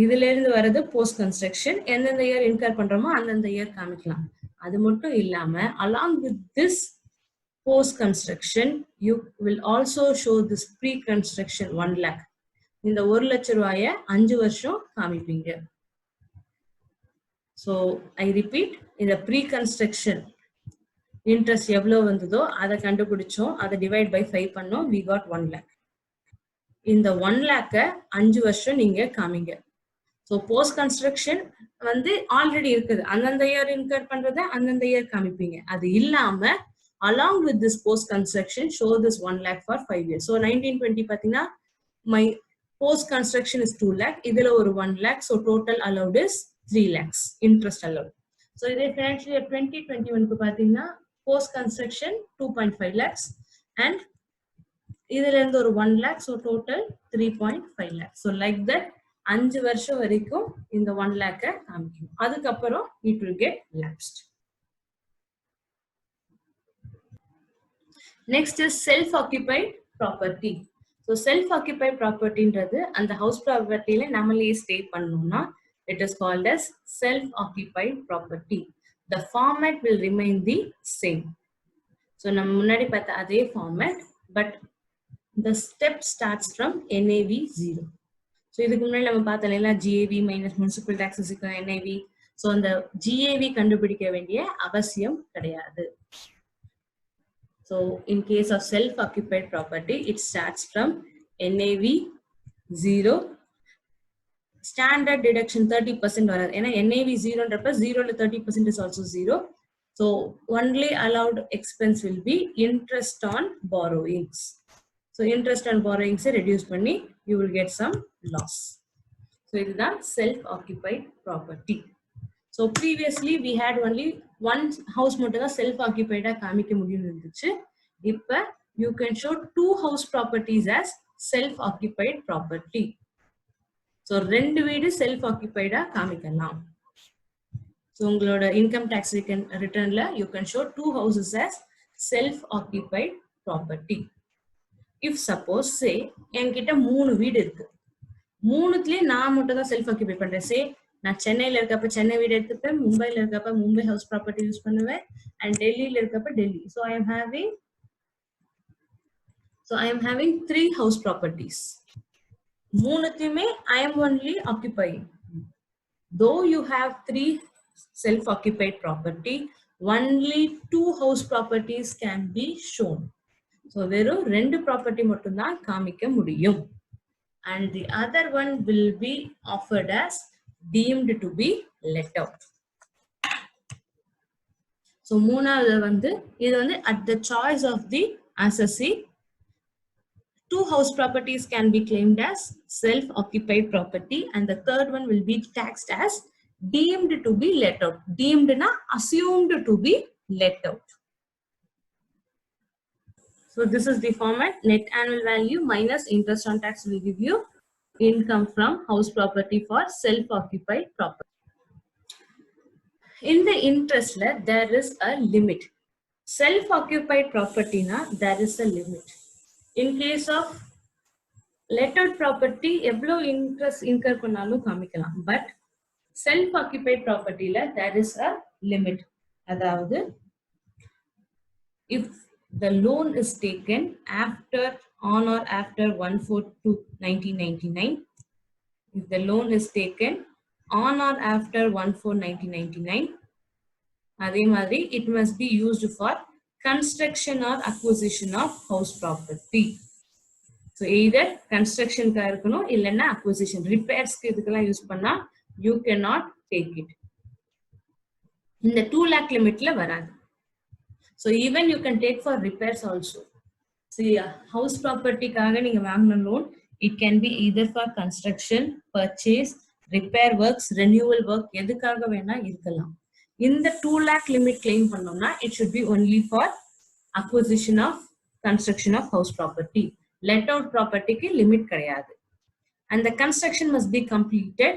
இதுல இருந்து வரது post construction, எந்தெந்த year incur பண்றோமோ அந்தந்த year காமிக்கலாம். அது மட்டும் இல்லாம along with this post construction, you will also show this pre-construction 1 lakh. இந்த 1 லட்ச ரூபாய 5 வருஷம் காமிப்பீங்க. So I repeat, இந்த pre-construction interest எவ்வளவு வந்ததோ அதை கண்டுபிடிச்சோம், அதை divide by 5 பண்ணோம், we got 1 lakh. இந்த 1 lakh 5 வருஷம் நீங்க காமிங்க. So post construction வந்து ஆல்ரெடி இருக்குது, அந்தந்த year incur பண்றதை அந்தந்த year காமிப்பீங்க. அது இல்லாம along with this post construction, show this 1 lakh for 5 years. So 1920 பாத்தீங்கன்னா my post construction is 2 lakh, இதுல ஒரு 1 lakh, so total allowed is 3 lakhs interest allowed. So இதே financial year 2021 க்கு பாத்தீங்கன்னா post construction 2.5 lakhs and இதுல இருந்து ஒரு 1 lakh, so total 3.5 lakhs. So like that 5 வருஷம் வரைக்கும் இந்த 1 lakh காமிக்கணும். அதுக்கப்புறம் it will get lapsed. Next is self-occupied property. So self-occupied property ன்றது அந்த house propertyல நம்மளே stay பண்ணனும்னா it is called as self-occupied property. The format will remain the same. So நம்ம முன்னாடி பார்த்த அதே format, but the step starts from NAV 0. So இதுக்கு முன்னாடி நம்ம பார்த்தோம்ல GAV minus municipal tax is equal to NAV. So அந்த GAV கண்டுபிடிக்க வேண்டிய அவசியம் கிடையாது. So in case of self-occupied property, it starts from NAV 0. Standard deduction 30% வராது. ஏன்னா NAV 0ன்றப்ப 0ல 30% is also 0. So only allowed expense will be interest on borrowings. So interest on borrowings reduce பண்ணி you will get some loss. So இதுதான் self-occupied property. So previously we had only one house மட்டும் தான் self-occupied காமிக்க முடியும் இருந்துச்சு. இப்ப you can show 2 house properties as self-occupied property. So ரெண்டு வீடு self-occupied காமிக்கலாம். So உங்களோட income tax returnல you can show 2 houses as self-occupied property. if suppose say என்கிட்ட 3 வீடு இருக்கு, மூணுத்துலயே நான் மட்டும் தான் செல்ஃப் ஆக்கிபை பண்றேன். சே நான் சென்னையில இருக்கப்ப சென்னை வீடு எடுத்துப்பேன், மும்பைல இருக்கப்ப மும்பை ஹவுஸ் ப்ராப்பர்ட்டி யூஸ் பண்ணுவேன், அண்ட் டெல்லியில இருக்கப்ப Delhi. So I am having 3 house properties. மூணுத்துலயுமே I am only occupying. Though you have 3 self-occupied property, only 2 house properties can be shown. So வெறும் 2 ப்ராப்பர்ட்டி மட்டும் தான் காமிக்க முடியும். And the other one will be offered as deemed to be let out. So மூணாவது வந்து இது வந்து at the choice of the assessee, 2 house properties can be claimed as self-occupied property, and the third one will be taxed as deemed to be let out. Deemed na assumed to be let out. So this is the format. Net annual value minus interest on tax will give you income from house property for self-occupied property. In the interest, there is a limit. Self-occupied property na there is a limit. In case of let out property, எவ்வளோ interest incur பண்ணாலும் காமிக்கலாம். But self-occupied property there is a limit. அதாவது if the loan is taken after on or after 1/4/1999, if the loan is taken on or after 1/4/1999, அதே மாதிரி it must be used for construction or acquisition of house property. So either construction ka இருக்கணும் இல்லைன்னா acquisition, repairs க்கு இதுக்கெல்லாம் use பண்ணா you cannot take it. இந்த 2 lakh limitல வராது. So even you can take for repairs also. See, house property காக நீங்க வாங்கின loan, it can be either for construction, purchase, repair works, renewal work, எதுக்காக வேணா இருக்கலாம். இந்த 2 lakh limit claim பண்ணோம்னா it should be only for acquisition of construction of house property. Let out property க்கு limit கிடையாது. And the construction must be completed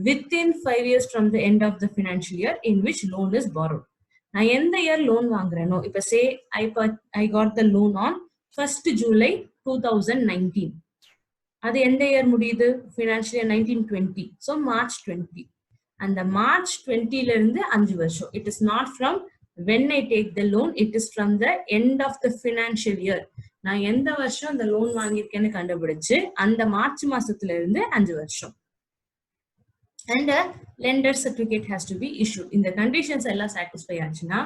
within 5 years from the end of the financial year in which loan is borrowed. நான் எந்த year loan வாங்குறேனோ, இப்ப சே I got the loan on 1st July 2019. அது எந்த year முடியுது? financial year 1920. So March 20. அந்த March 20 ல இருந்து 5 வருஷம். It is not from when I take the loan, it is from the end of the financial year. நான் எந்த வருஷம் அந்த லோன் வாங்கியிருக்கேன்னு கண்டுபிடிச்சு அந்த மார்ச் மாசத்துல இருந்து 5 வருஷம். And a lender certificate has to be issued. In the conditions எல்லாம் satisfy ஆச்சுன்னா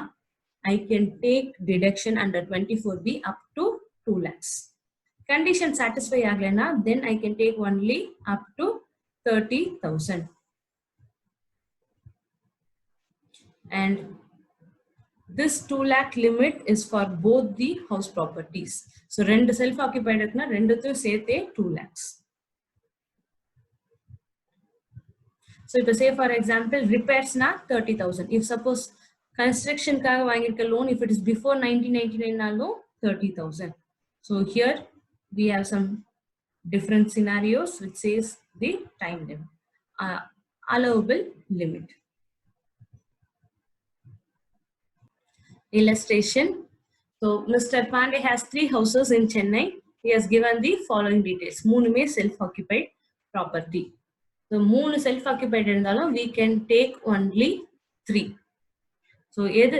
I can take deduction under 24B up to 2 lakhs. Condition satisfy ஆகலைன்னா then I can take only up to 30,000. And this 2 lakh limit is for both the house properties. So ரெண்டு self occupied இருக்குன்னா ரெண்டுத்தையும் சேர்த்தே 2 lakhs. So if say for example repairs na 30,000. If suppose construction kaga vaangirka loan, if it is before 1999 nalo 30,000. So here we have some different scenarios which says the time limit, allowable limit. Illustration. So Mr. Pandey has 3 houses in Chennai. He has given the following details. மூணுமே self-occupied property. So 3 self-occupied இருந்தாலும் we can take only 3. So எது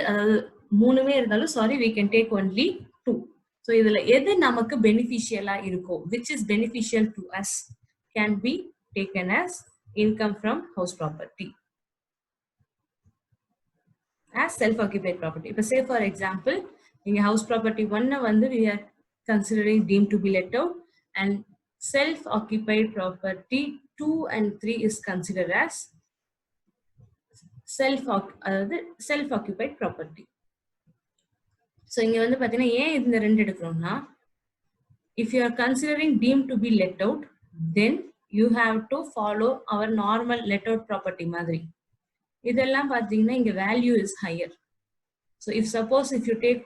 மூணுமே இருந்தாலும் we can take only 2. So இதுல எது நமக்கு beneficial இருக்கோ, which is beneficial to us, can be taken as income from house property as self-occupied property. If say for example, in house property 1 வந்து we are considering deemed to be let out, and self-occupied property 2 and 3 is considered as self-occupied property. So இங்க வந்து பாத்தீங்கன்னா ஏன் இந்த ரெண்டு எடுக்கிறோம்னா, if you are considering deemed to be let out, then you have to follow our normal let out property மாதிரி. இதெல்லாம் பாத்தீங்கன்னா இங்க value is higher. So if suppose if you take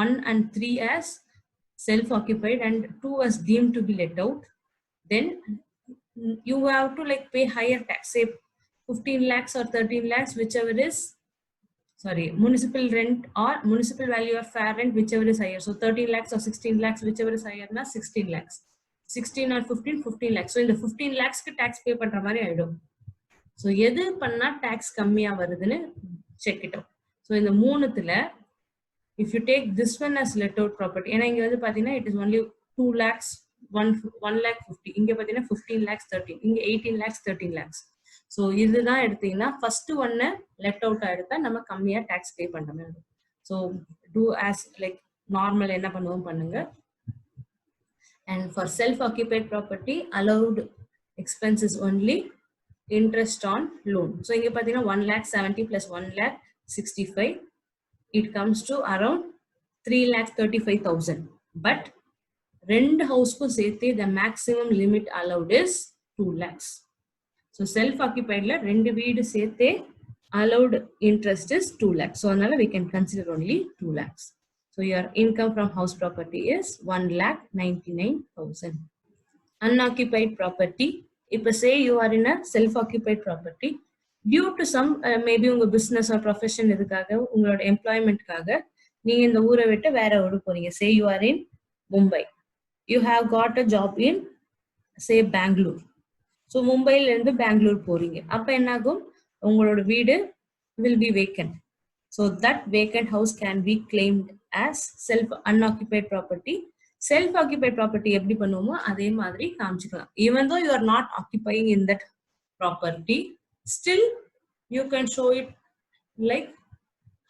1 and 3 as self-occupied and 2 as deemed to be let out, then you have to like pay higher tax, say 15 lakhs or 13 lakhs, whichever is sorry, municipal rent or municipal value or fair rent, whichever is higher. So 13 lakhs or 16 lakhs, whichever is higher na 16 lakhs. 16 or 15, 15 lakhs. So in the 15 lakhs ku tax pay பண்ற மாதிரி ஆயிடும். So எது பண்ணா tax கம்மியா வருதுன்னு check it out. So இந்த மூணுத்துல if you take this one as let out property, ஏன்னா இங்க வந்து பாத்தீங்கன்னா it is only 2 lakhs 1 lakh 50, இங்க பாத்தீங்கன்னா 15 lakhs 13, இங்க 18 lakhs 13 lakhs. ஸோ இதுதான் எடுத்தீங்கன்னா ஃபர்ஸ்ட் ஒன்னு லெட் அவுட் எடுத்தா நம்ம கம்மியா டேக்ஸ் பே பண்ற மாதிரி இருக்கும். So do as like normal என்ன பண்ணுவோம் பண்ணுங்க. And for self occupied property allowed expenses only interest on loan. So இங்க பாத்தீங்கன்னா 1,70,000 plus 1,65,000 it comes to around 3,35,000. But ரெண்டு ஹவுஸ்க்கும் சேர்த்து the maximum limit allowed is 2 lakhs. So self-occupied la rendu veedu சேர்த்தே allowed interest is 2 lakhs. So அதனால we can consider only 2 lakhs. So your income from house property is 1,99,000. Unoccupied property. If say you are in a self-occupied property, due to some maybe உங்க business or profession இதுக்காக உங்களோட employment காக நீங்க இந்த ஊரை விட்டு வேற ஊருக்கு போறீங்க. Say you are in Mumbai. You have got a job in say Bangalore. So மும்பையிலேருந்து பெங்களூர் போறீங்க. அப்போ என்னாகும், உங்களோட வீடு will be vacant. So that vacant house can be claimed as self unoccupied property. Self occupied property எப்படி பண்ணுவோமோ அதே மாதிரி காமிச்சிக்கலாம். Even though you are not occupying in that property, still you can show it like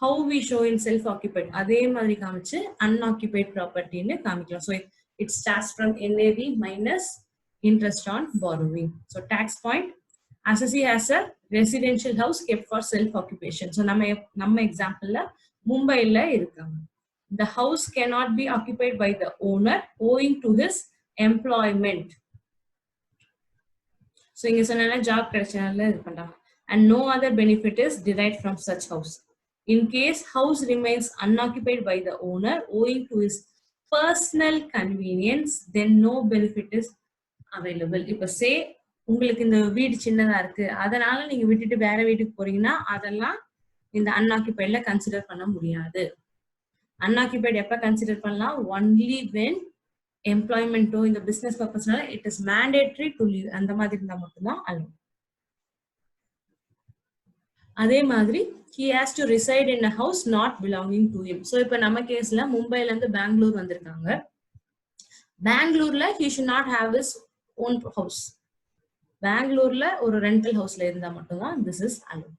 how we show in self occupied. அதே மாதிரி காமிச்சு unoccupied ப்ராப்பர்ட்டின்னு காமிக்கலாம். So it starts from NAV minus interest on borrowing. So tax point, assessee has a residential house kept for self occupation. So நம்ம example la Mumbai la irukanga. The house cannot be occupied by the owner owing to his employment. So inga sonna job கிடைச்சனால இது பண்றாங்க. And no other benefit is derived from such house. In case house remains unoccupied by the owner owing to his personal convenience, then no benefit is available. இப்ப சே உங்களுக்கு இந்த வீடு சின்னதா இருக்கு, அதனால நீங்க விட்டுட்டு வேற வீட்டுக்கு போறீங்கன்னா அதெல்லாம் இந்த அன்ஆக்கியபைட்ல கன்சிடர் பண்ண முடியாது. அன்ஆக்கியபைட் எப்ப கன்சிடர் பண்ணலாம், ஒன்லி வென் எம்ப்ளாய்மெண்ட்டோ இந்த பிசினஸ் பர்பஸ்னால it is mandatory to leave, அந்த மாதிரி இருந்தா மட்டும்தான் அலோவ். அதே மாதிரி he has to reside in a house not belonging to him. So இப்ப நம்ம கேஸ்ல மும்பைல இருந்து பெங்களூர் வந்திருக்காங்க. பெங்களூர்ல he should not have his own house. பெங்களூர்ல ஒரு ரெண்டல் ஹவுஸ்ல இருந்தா மட்டும்தான் this is allowed.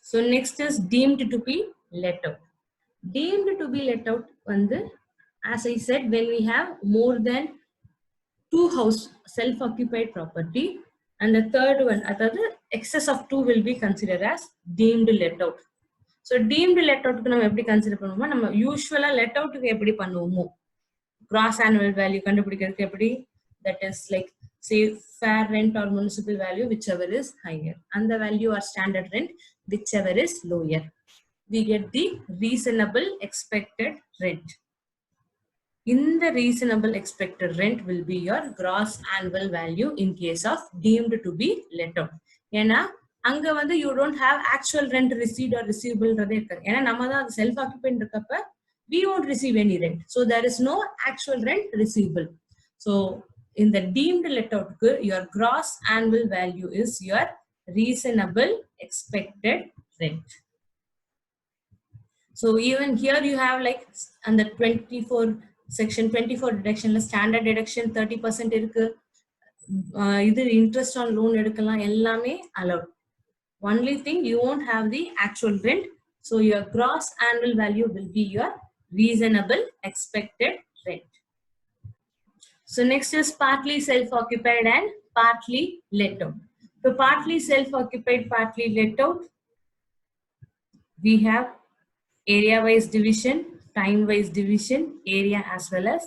So next is deemed to be let out. Deemed to be let out வந்து as I said, when we have more than 2 house self occupied property and the third one அதாவது excess of 2 will be considered as deemed let out. So deemed let out நம்ம எப்படி consider பண்ணுவோமோ, நம்ம யூசுவலா let out எப்படி பண்ணுவோமோ gross annual value கண்டுபிடிக்கிறதுக்கு எப்படி, that is like say fair rent or municipal value whichever is higher and the value or standard rent whichever is lower, we get the reasonable expected rent. In the reasonable expected rent will be your gross annual value in case of deemed to be let out. ஏன்னா அங்க வந்து you don't have actual rent received or receivable இருக்காது. ஏன்னா நம்ம தான் அது self occupied இருக்கப்ப we won't receive any rent. So there is no actual rent receivable. So in the deemed let out, your gross annual value is your reasonable expected rent. So even here you have like under 24 section 24 deduction standard deduction 30% இருக்கு. இது interest on loan எடுக்கலாம், எல்லாமே allowed. Only thing you won't have the actual rent. So your gross annual value will be your reasonable expected rent. So next is partly self-occupied and partly let out. So partly self-occupied, partly let out, we have area-wise division, time-wise division, area as well as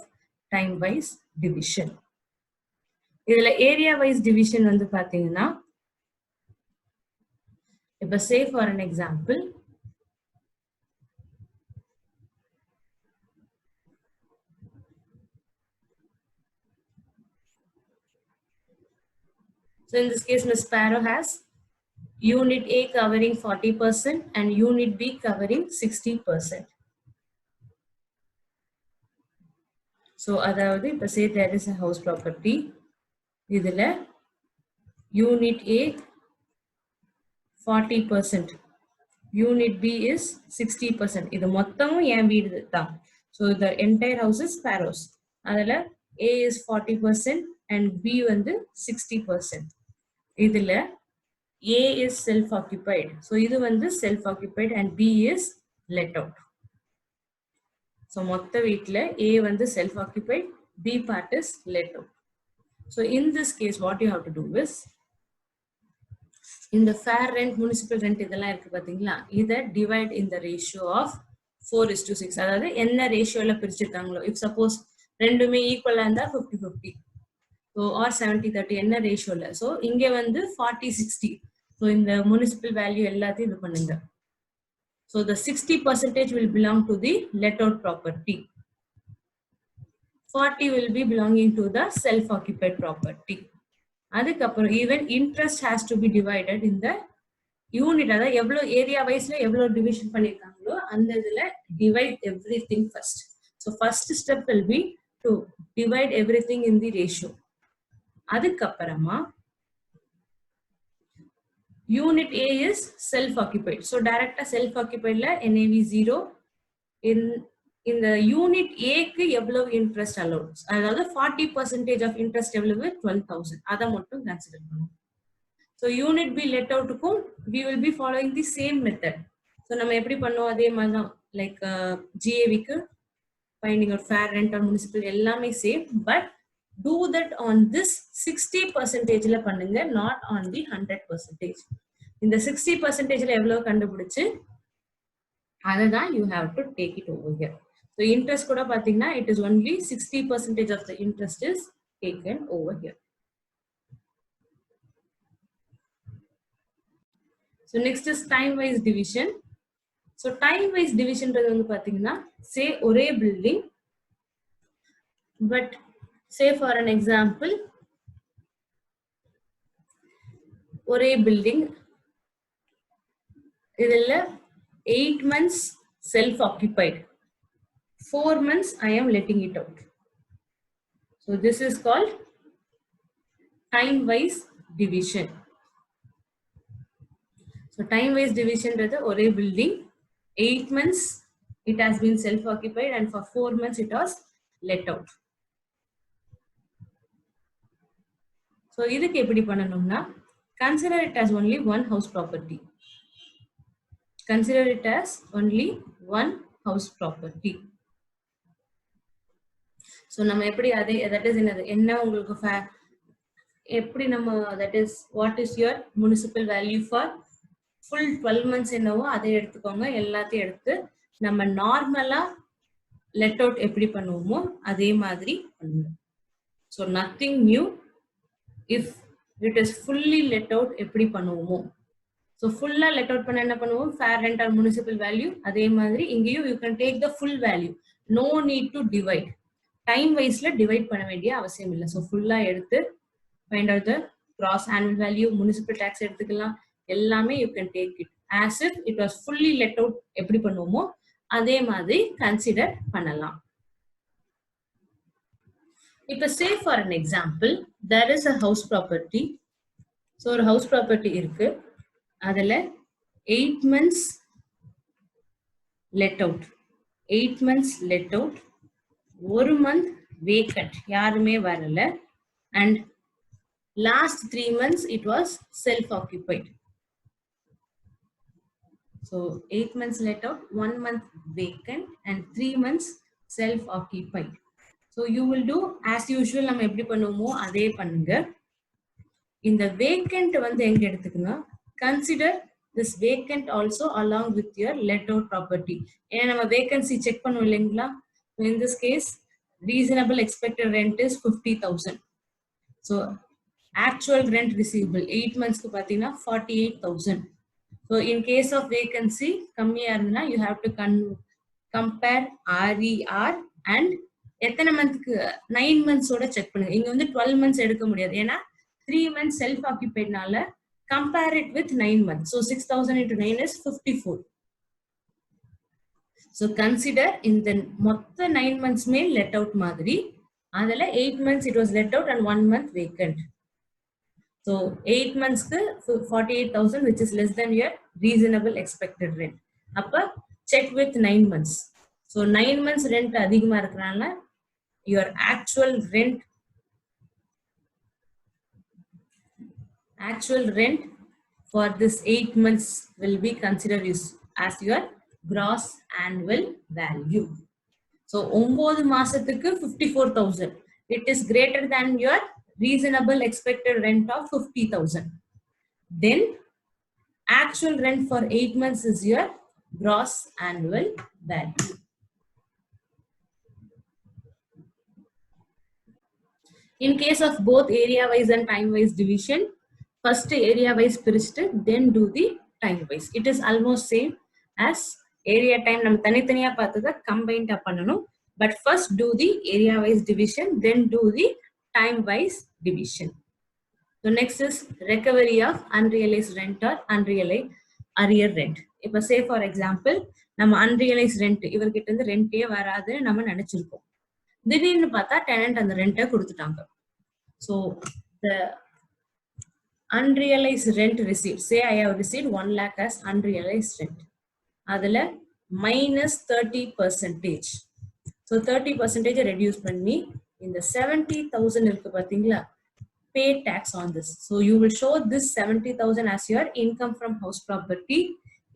time-wise division. இதுல area-wise division வந்து பாத்தீங்கன்னா, இப்ப say for an example, so in this case, Ms. Sparrow has Unit A covering 40% and Unit B covering 60%. So, அதாவது இப்ப say there is a house property. இதுல Unit A 40%. Unit B is 60%. இது மொத்தமும் என் வீடு தான். So, the entire house is Pharos. அதுல A is 40% and B வந்து 60%. இதுல A is self-occupied. So, இது வந்து self-occupied and B is let out. So, மொத்த வீட்ல A வந்து self-occupied, B part is let out. So, in this case, what you have to do is, in the fair rent, municipal rent இதெல்லாம் இருக்கு பாத்தீங்களா, இதை divide in the ratio of 4:6. அதாவது என்ன ரேஷியோல பிரிச்சிருக்காங்களோ, if suppose ரெண்டுமே ஈக்குவலா இருந்தா 50-50. So, or 70-30 என்ன ரேஷியோல. So, இங்க வந்து 40-60. So, இந்த municipal value எல்லாத்தையும் இது பண்ணுங்க. So, the 60% will belong to the let out property. 40 will be belonging to the self-occupied property. அதுக்கப்புறம் even interest has to be divided in the unit. அதாவது எவ்வளோ ஏரியா வைஸ்ல எவ்வளோ டிவிஷன் பண்ணிருக்காங்களோ அந்த இதுல divide everything first. So first step will be to divide everything in the ratio. அதுக்கப்புறமா unit A is self-occupied. So direct self-occupied la NAV 0 in the unit A க்கு எவ்வளவு interest allowed. அதாவது 40% of interest எவ்வளவு 12,000. அதை மட்டும் consider பண்ணும். So unit B let out க்கும் we will be following the same method. So நம்ம எப்படி பண்ணோம் அதே மாதிரி தான், like GAV க்கு finding out fair rent or municipal எல்லாமே same, but do that on this 60% ல பண்ணுங்க, not on the 100%. இந்த 60% ல எவ்வளவு கண்டுபிடிச்சு அதுதான் you have to take it over here. So interest கூட பாத்தீங்கன்னா it is only 60% of the interest is taken over here. So next is time wise division. So time wise division வந்து பாத்தீங்கன்னா say ஒரே building, but say for an example ஒரே building இதுல 8 months self occupied, 4 months I am letting it out. So this is called time wise division. So time wise division rather ஒரே building 8 months it has been self occupied and for 4 months it was let out. So இதுக்கு எப்படி பண்ணனும்னா consider it as only one house property. Consider it as only one house property. So நம்ம எப்படி அதே that is என்ன உங்களுக்கு எப்படி நம்ம that is what is your municipal value for full 12 months என்னவோ அதை எடுத்துக்கோங்க, எல்லாத்தையும் எடுத்து நம்ம நார்மலா let out எப்படி பண்ணுவோமோ அதே மாதிரி பண்ணுங்க. So nothing new. If it is fully let out எப்படி பண்ணுவோமோ, so full let out பண்ண என்ன பண்ணுவோம், fair rent or municipal value அதே மாதிரி இங்கேயும் you can take the full value, no need to divide. Time wise ல divide பண்ண வேண்டிய அவசியம் இல்லை. So full எடுத்து find out the gross annual value, municipal tax எடுத்துக்கலாம், எல்லாமே you can take it as if it was fully let out எப்படி பண்ணுவோமோ அதே மாதிரி consider பண்ணலாம். இப்ப say for an example there is a house property. So ஒரு house property இருக்கு, அதுல 8 months let out, 8 months let out, 1 month vacant யாருமே வரல, and last 3 months it was self occupied. So 8 months let out, 1 month vacant and 3 months self occupied. So you will do as usual, நம்ம எப்படி பண்ணுவோமோ அதே பண்ணுங்க. இந்த vacant வந்து எங்க எடுத்துக்கணும், consider this vacant also along with your let out property. ஏன்னா நம்ம vacancy check பண்ணுவோம் இல்லைங்களா. In this case reasonable expected rent is 50,000. So actual rent receivable 8 months க்கு பாத்தீங்கன்னா 48,000. So in case of vacancy கம்மியா இருந்தா you have to compare RER and எத்தனை மந்த்க்கு 9 months ஓட செக் பண்ணுங்க. இங்க வந்து 12 months எடுக்க முடியாது, ஏன்னா 3 months self occupied நால compare it with 9 months. So 6,000 into 9 is 54. So consider in the motta 9 months may let out madri. Adala 8 months it was let out and 1 month vacant. So 8 months 48,000, which is less than your reasonable expected rent. Appa check with 9 months. So 9 months rent adhigama irukkrana, your actual rent for this 8 months will be considered as your gross annual value. So 9 மாசத்துக்கு 54,000. It is greater than your reasonable expected rent of 50,000. Then actual rent for 8 months is your gross annual value. In case of both area-wise and time-wise division, first area-wise பிரிச்சுட்டு then do the time-wise. It is almost same as area time. நம்ம தனித்தனியா பார்த்ததை combined பண்ணணும். But first do the area-wise division, then do the time-wise division. So next is recovery of unrealized rent or unrealized arrear rent. இப்ப say for example, நம்ம unrealized rent இவர்கிட்ட இருந்து ரெண்டே வராதுன்னு நம்ம நினைச்சிருக்கோம். திடீர்னு பார்த்தா tenant அந்த ரெண்டை கொடுத்துட்டாங்க. So the unrealized rent received, say I have received 1 lakh as unrealized rent. அதுல minus 30%. So 30% reduce பண்ணி இந்த 70,000 இருக்கு பாத்தீங்களா, pay tax on this. So you will show this 70,000 as your income from house property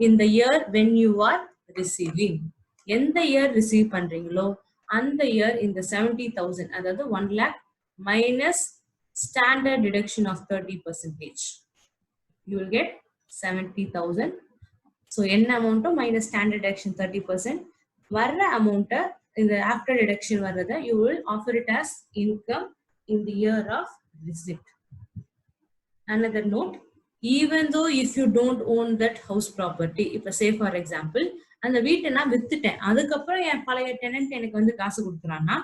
in the year when you are receiving. எந்த year receive பண்றீங்களோ அந்த year இந்த 70,000, அதாவது 1 lakh minus standard deduction of 30%. You will get 70,000. So n amount minus standard deduction 30%. Varra amount in the after deduction varada, you will offer it as income in the year of receipt. Another note, even though if you don't own that house property, if I say for example, and the வீட்டை நான் வித்துட்டேன், அதுக்கப்புறம் என் பழைய tenant எனக்கு வந்து காசு கொடுக்குறான்னா,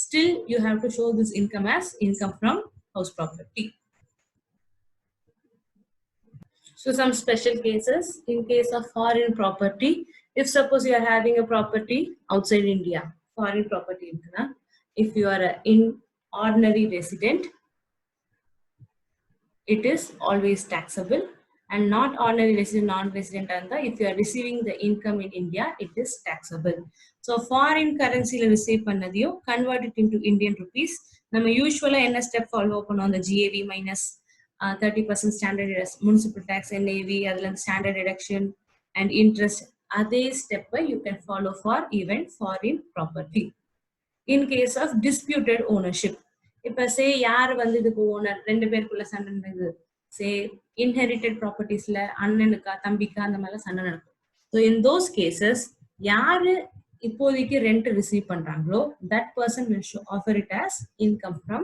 still you have to show this income as income from house property. So some special cases, in case of foreign property, if suppose you are having a property outside India, foreign property, if you are an ordinary resident, it is always taxable, and not ordinary resident, non-resident, and if you are receiving the income in India, it is taxable. So foreign currency receive pannadiyum convert it into Indian rupees. நம்ம usually என்ன step follow பண்ணுவோம், the GAV minus 30% standard municipal tax, NAV, அதுல standard deduction and interest, அதே step you can follow for even foreign property. In case of disputed ownership, இப்ப say யார் வந்து இதுக்கு owner, ரெண்டு பேருக்குள்ள சண்டை நடக்குது, say inherited propertiesல அண்ணனுக்கா தம்பிக்கா அந்த மாதிரி சண்டை நடக்கும். So in those cases, யாரு இப்போதைக்கு ரெண்ட் ரிசீவ் பண்றாங்களோ that person will offer it as income from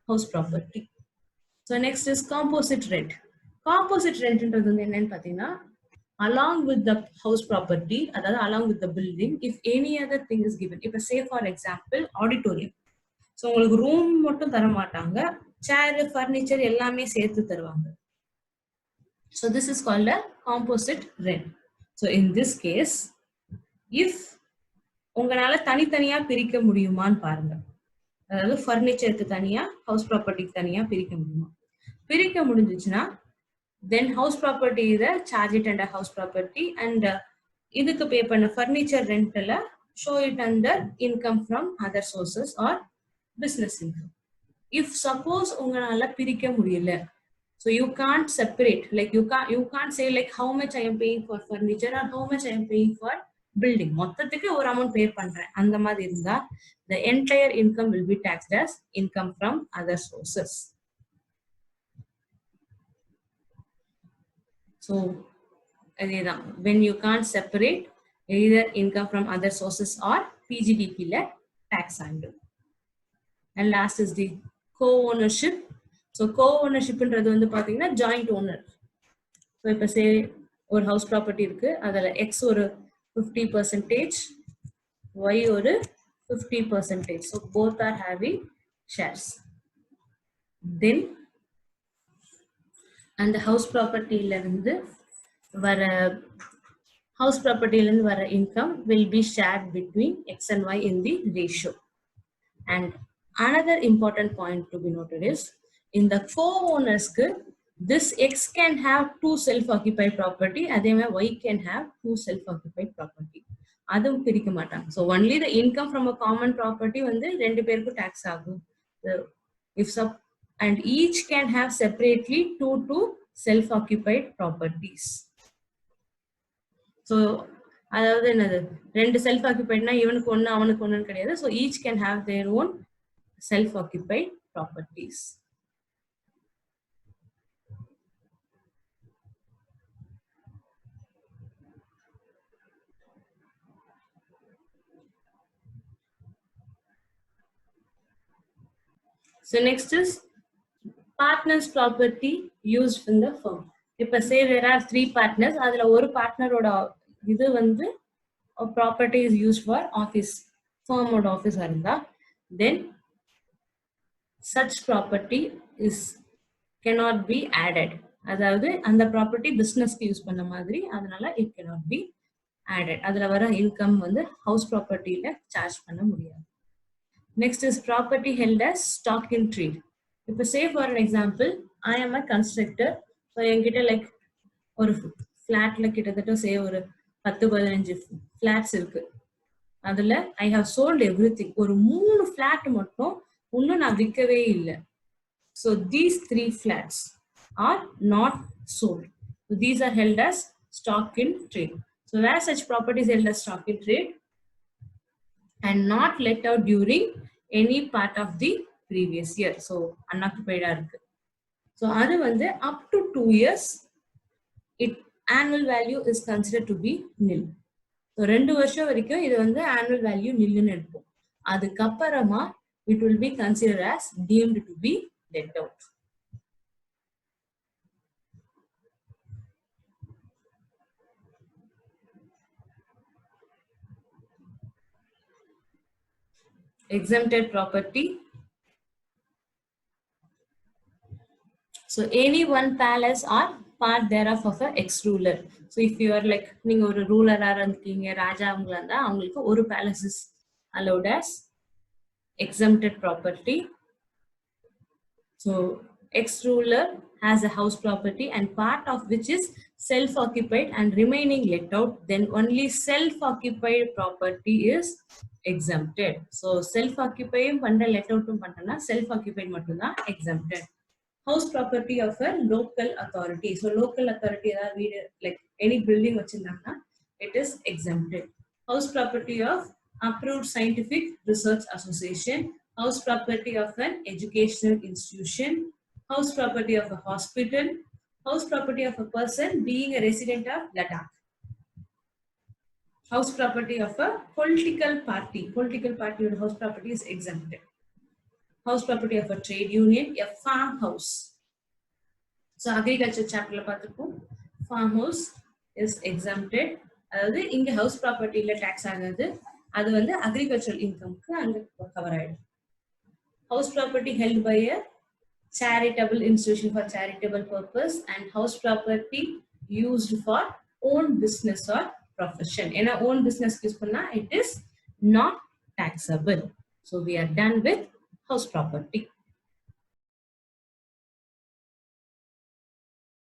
house property. So next is composite rent. Composite rent ன்றது வந்து என்னன்னு பாத்தீங்கன்னா, along with the house property, அதாவது along with the building, if any other thing is given. இப்ப say for example auditorium. So உங்களுக்கு room மட்டும் தர மாட்டாங்க, சேர் ஃபர்னிச்சர் எல்லாமே சேர்த்து தருவாங்க. So this is called a composite rent. So in this case, if உங்களால தனித்தனியா பிரிக்க முடியுமான்னு பாருங்க, அதாவது ஃபர்னிச்சருக்கு தனியா ஹவுஸ் ப்ராப்பர்ட்டிக்கு தனியா பிரிக்க முடியுமா, பிரிக்க முடிஞ்சிச்சுன்னா then house property இதை charge it under house property, and இதுக்கு pay பண்ண furniture rental show it under income from other sources or business income. If suppose உங்களால பிரிக்க முடியல, so you can't separate, like you can't say like how much I am paying for furniture or how much I am paying for building, மொத்தத்துக்கு ஒரு amount pay பண்றேன் அந்த மாதிரி இருந்தா the entire income will be taxed as income from other sources. So when you can't separate either income from other sources or PGDP la tax handle. And last is the co-ownership. So co-ownership ன்றது வந்து பாத்தீங்கன்னா joint owner. So இப்ப say ஒரு house property இருக்கு, அதுல X ஒரு 50%, Y ஒரு 50%. So both are having shares. Then அந்த ஹவுஸ் ப்ராப்பர்ட்டில இருந்து வர house property ல இருந்து வர income will be shared between X and Y in the ratio. And another important point to be noted is in the co-owners, this X can have two self-occupied property, அதே மாதிரி Y can have two self-occupied property. அதுவும் பிரிக்க மாட்டாங்க. So only the income from a common property வந்து ரெண்டு பேருக்கும் tax ஆகும். If and each can have separately two self-occupied properties. So அதாவது என்னது ரெண்டு செல்ஃப் ஆக்குபைட்னா இவனுக்கு ஒண்ணு அவனுக்கு ஒண்ணுன்னு கிடையாது. So each can have their own self occupied properties. So next is partners property used in the firm. இப்ப say there are 3 partners, அதுல ஒரு பார்ட்னரோட இது வந்து property is used for office, firm ஓட ஆஃபீஸ் இருந்தா then such property is cannot be added. அதாவது அந்த property பிசினஸ்க்கு use பண்ண மாதிரி, அதனால it cannot be added. அதுல வர இன்கம் வந்து ஹவுஸ் ப்ராப்பர்ட்டியில சார்ஜ் பண்ண முடியாது. Next is property held as stock in trade. இப்போ say for an example, I am a constructor. So என்கிட்ட லைக் ஒரு ஃபிளாட்ல கிட்டத்தட்ட say ஒரு 10-15 ஃபிளாட்ஸ் இருக்கு. அதுல ஐ ஹவ் சோல்ட் எவ்ரிதிங். ஒரு 3 ஃபிளாட் மட்டும் இன்னும் நான் விற்கவே இல்லை. So these 3 flats are not sold. So these are held as stock in trade. So where such property is held as stock in trade and not let out during any part of the previous year. So unoccupied irukku. So adu vande up to 2 years, it annual value is considered to be nil. So 2 வருஷம் வரைக்கும் இது வந்து annual value nilன்னு எடுப்போம். அதுக்கு அப்புறமா it will be considered as deemed to be let out. Exempted property. So any one palace or part thereof of a ex-ruler. So if you are like நீங்க ஒரு ரூலரா இருக்கீங்க, ராஜா அவங்களா இருந்தா அவங்களுக்கு ஒரு palace is allowed as exempted property. So ex-ruler has a house property and part of which is self-occupied and remaining let out, then only self-occupied property is exempted. So self-occupied பண்ற let out பண்றனா self-occupied மட்டும் தான் exempted. House property of a local authority. So local authority like any building vachiranga, it is exempted. House property of approved scientific research association, house property of an educational institution, house property of a hospital, house property of a person being a resident of Ladakh, house property of a political party or house property is exempted. House property of a trade union, a farmhouse. So agriculture chapter la paathukom, farmhouse is exempted. அதாவது இங்க house property ல tax ஆகாது, அது வந்து agricultural income க்கு அங்க cover ஆயிடும். House property held by a charitable institution for charitable purpose and house property used for own business or profession. ஏன்னா own business யூஸ் பண்ணா it is not taxable. So we are done with house property.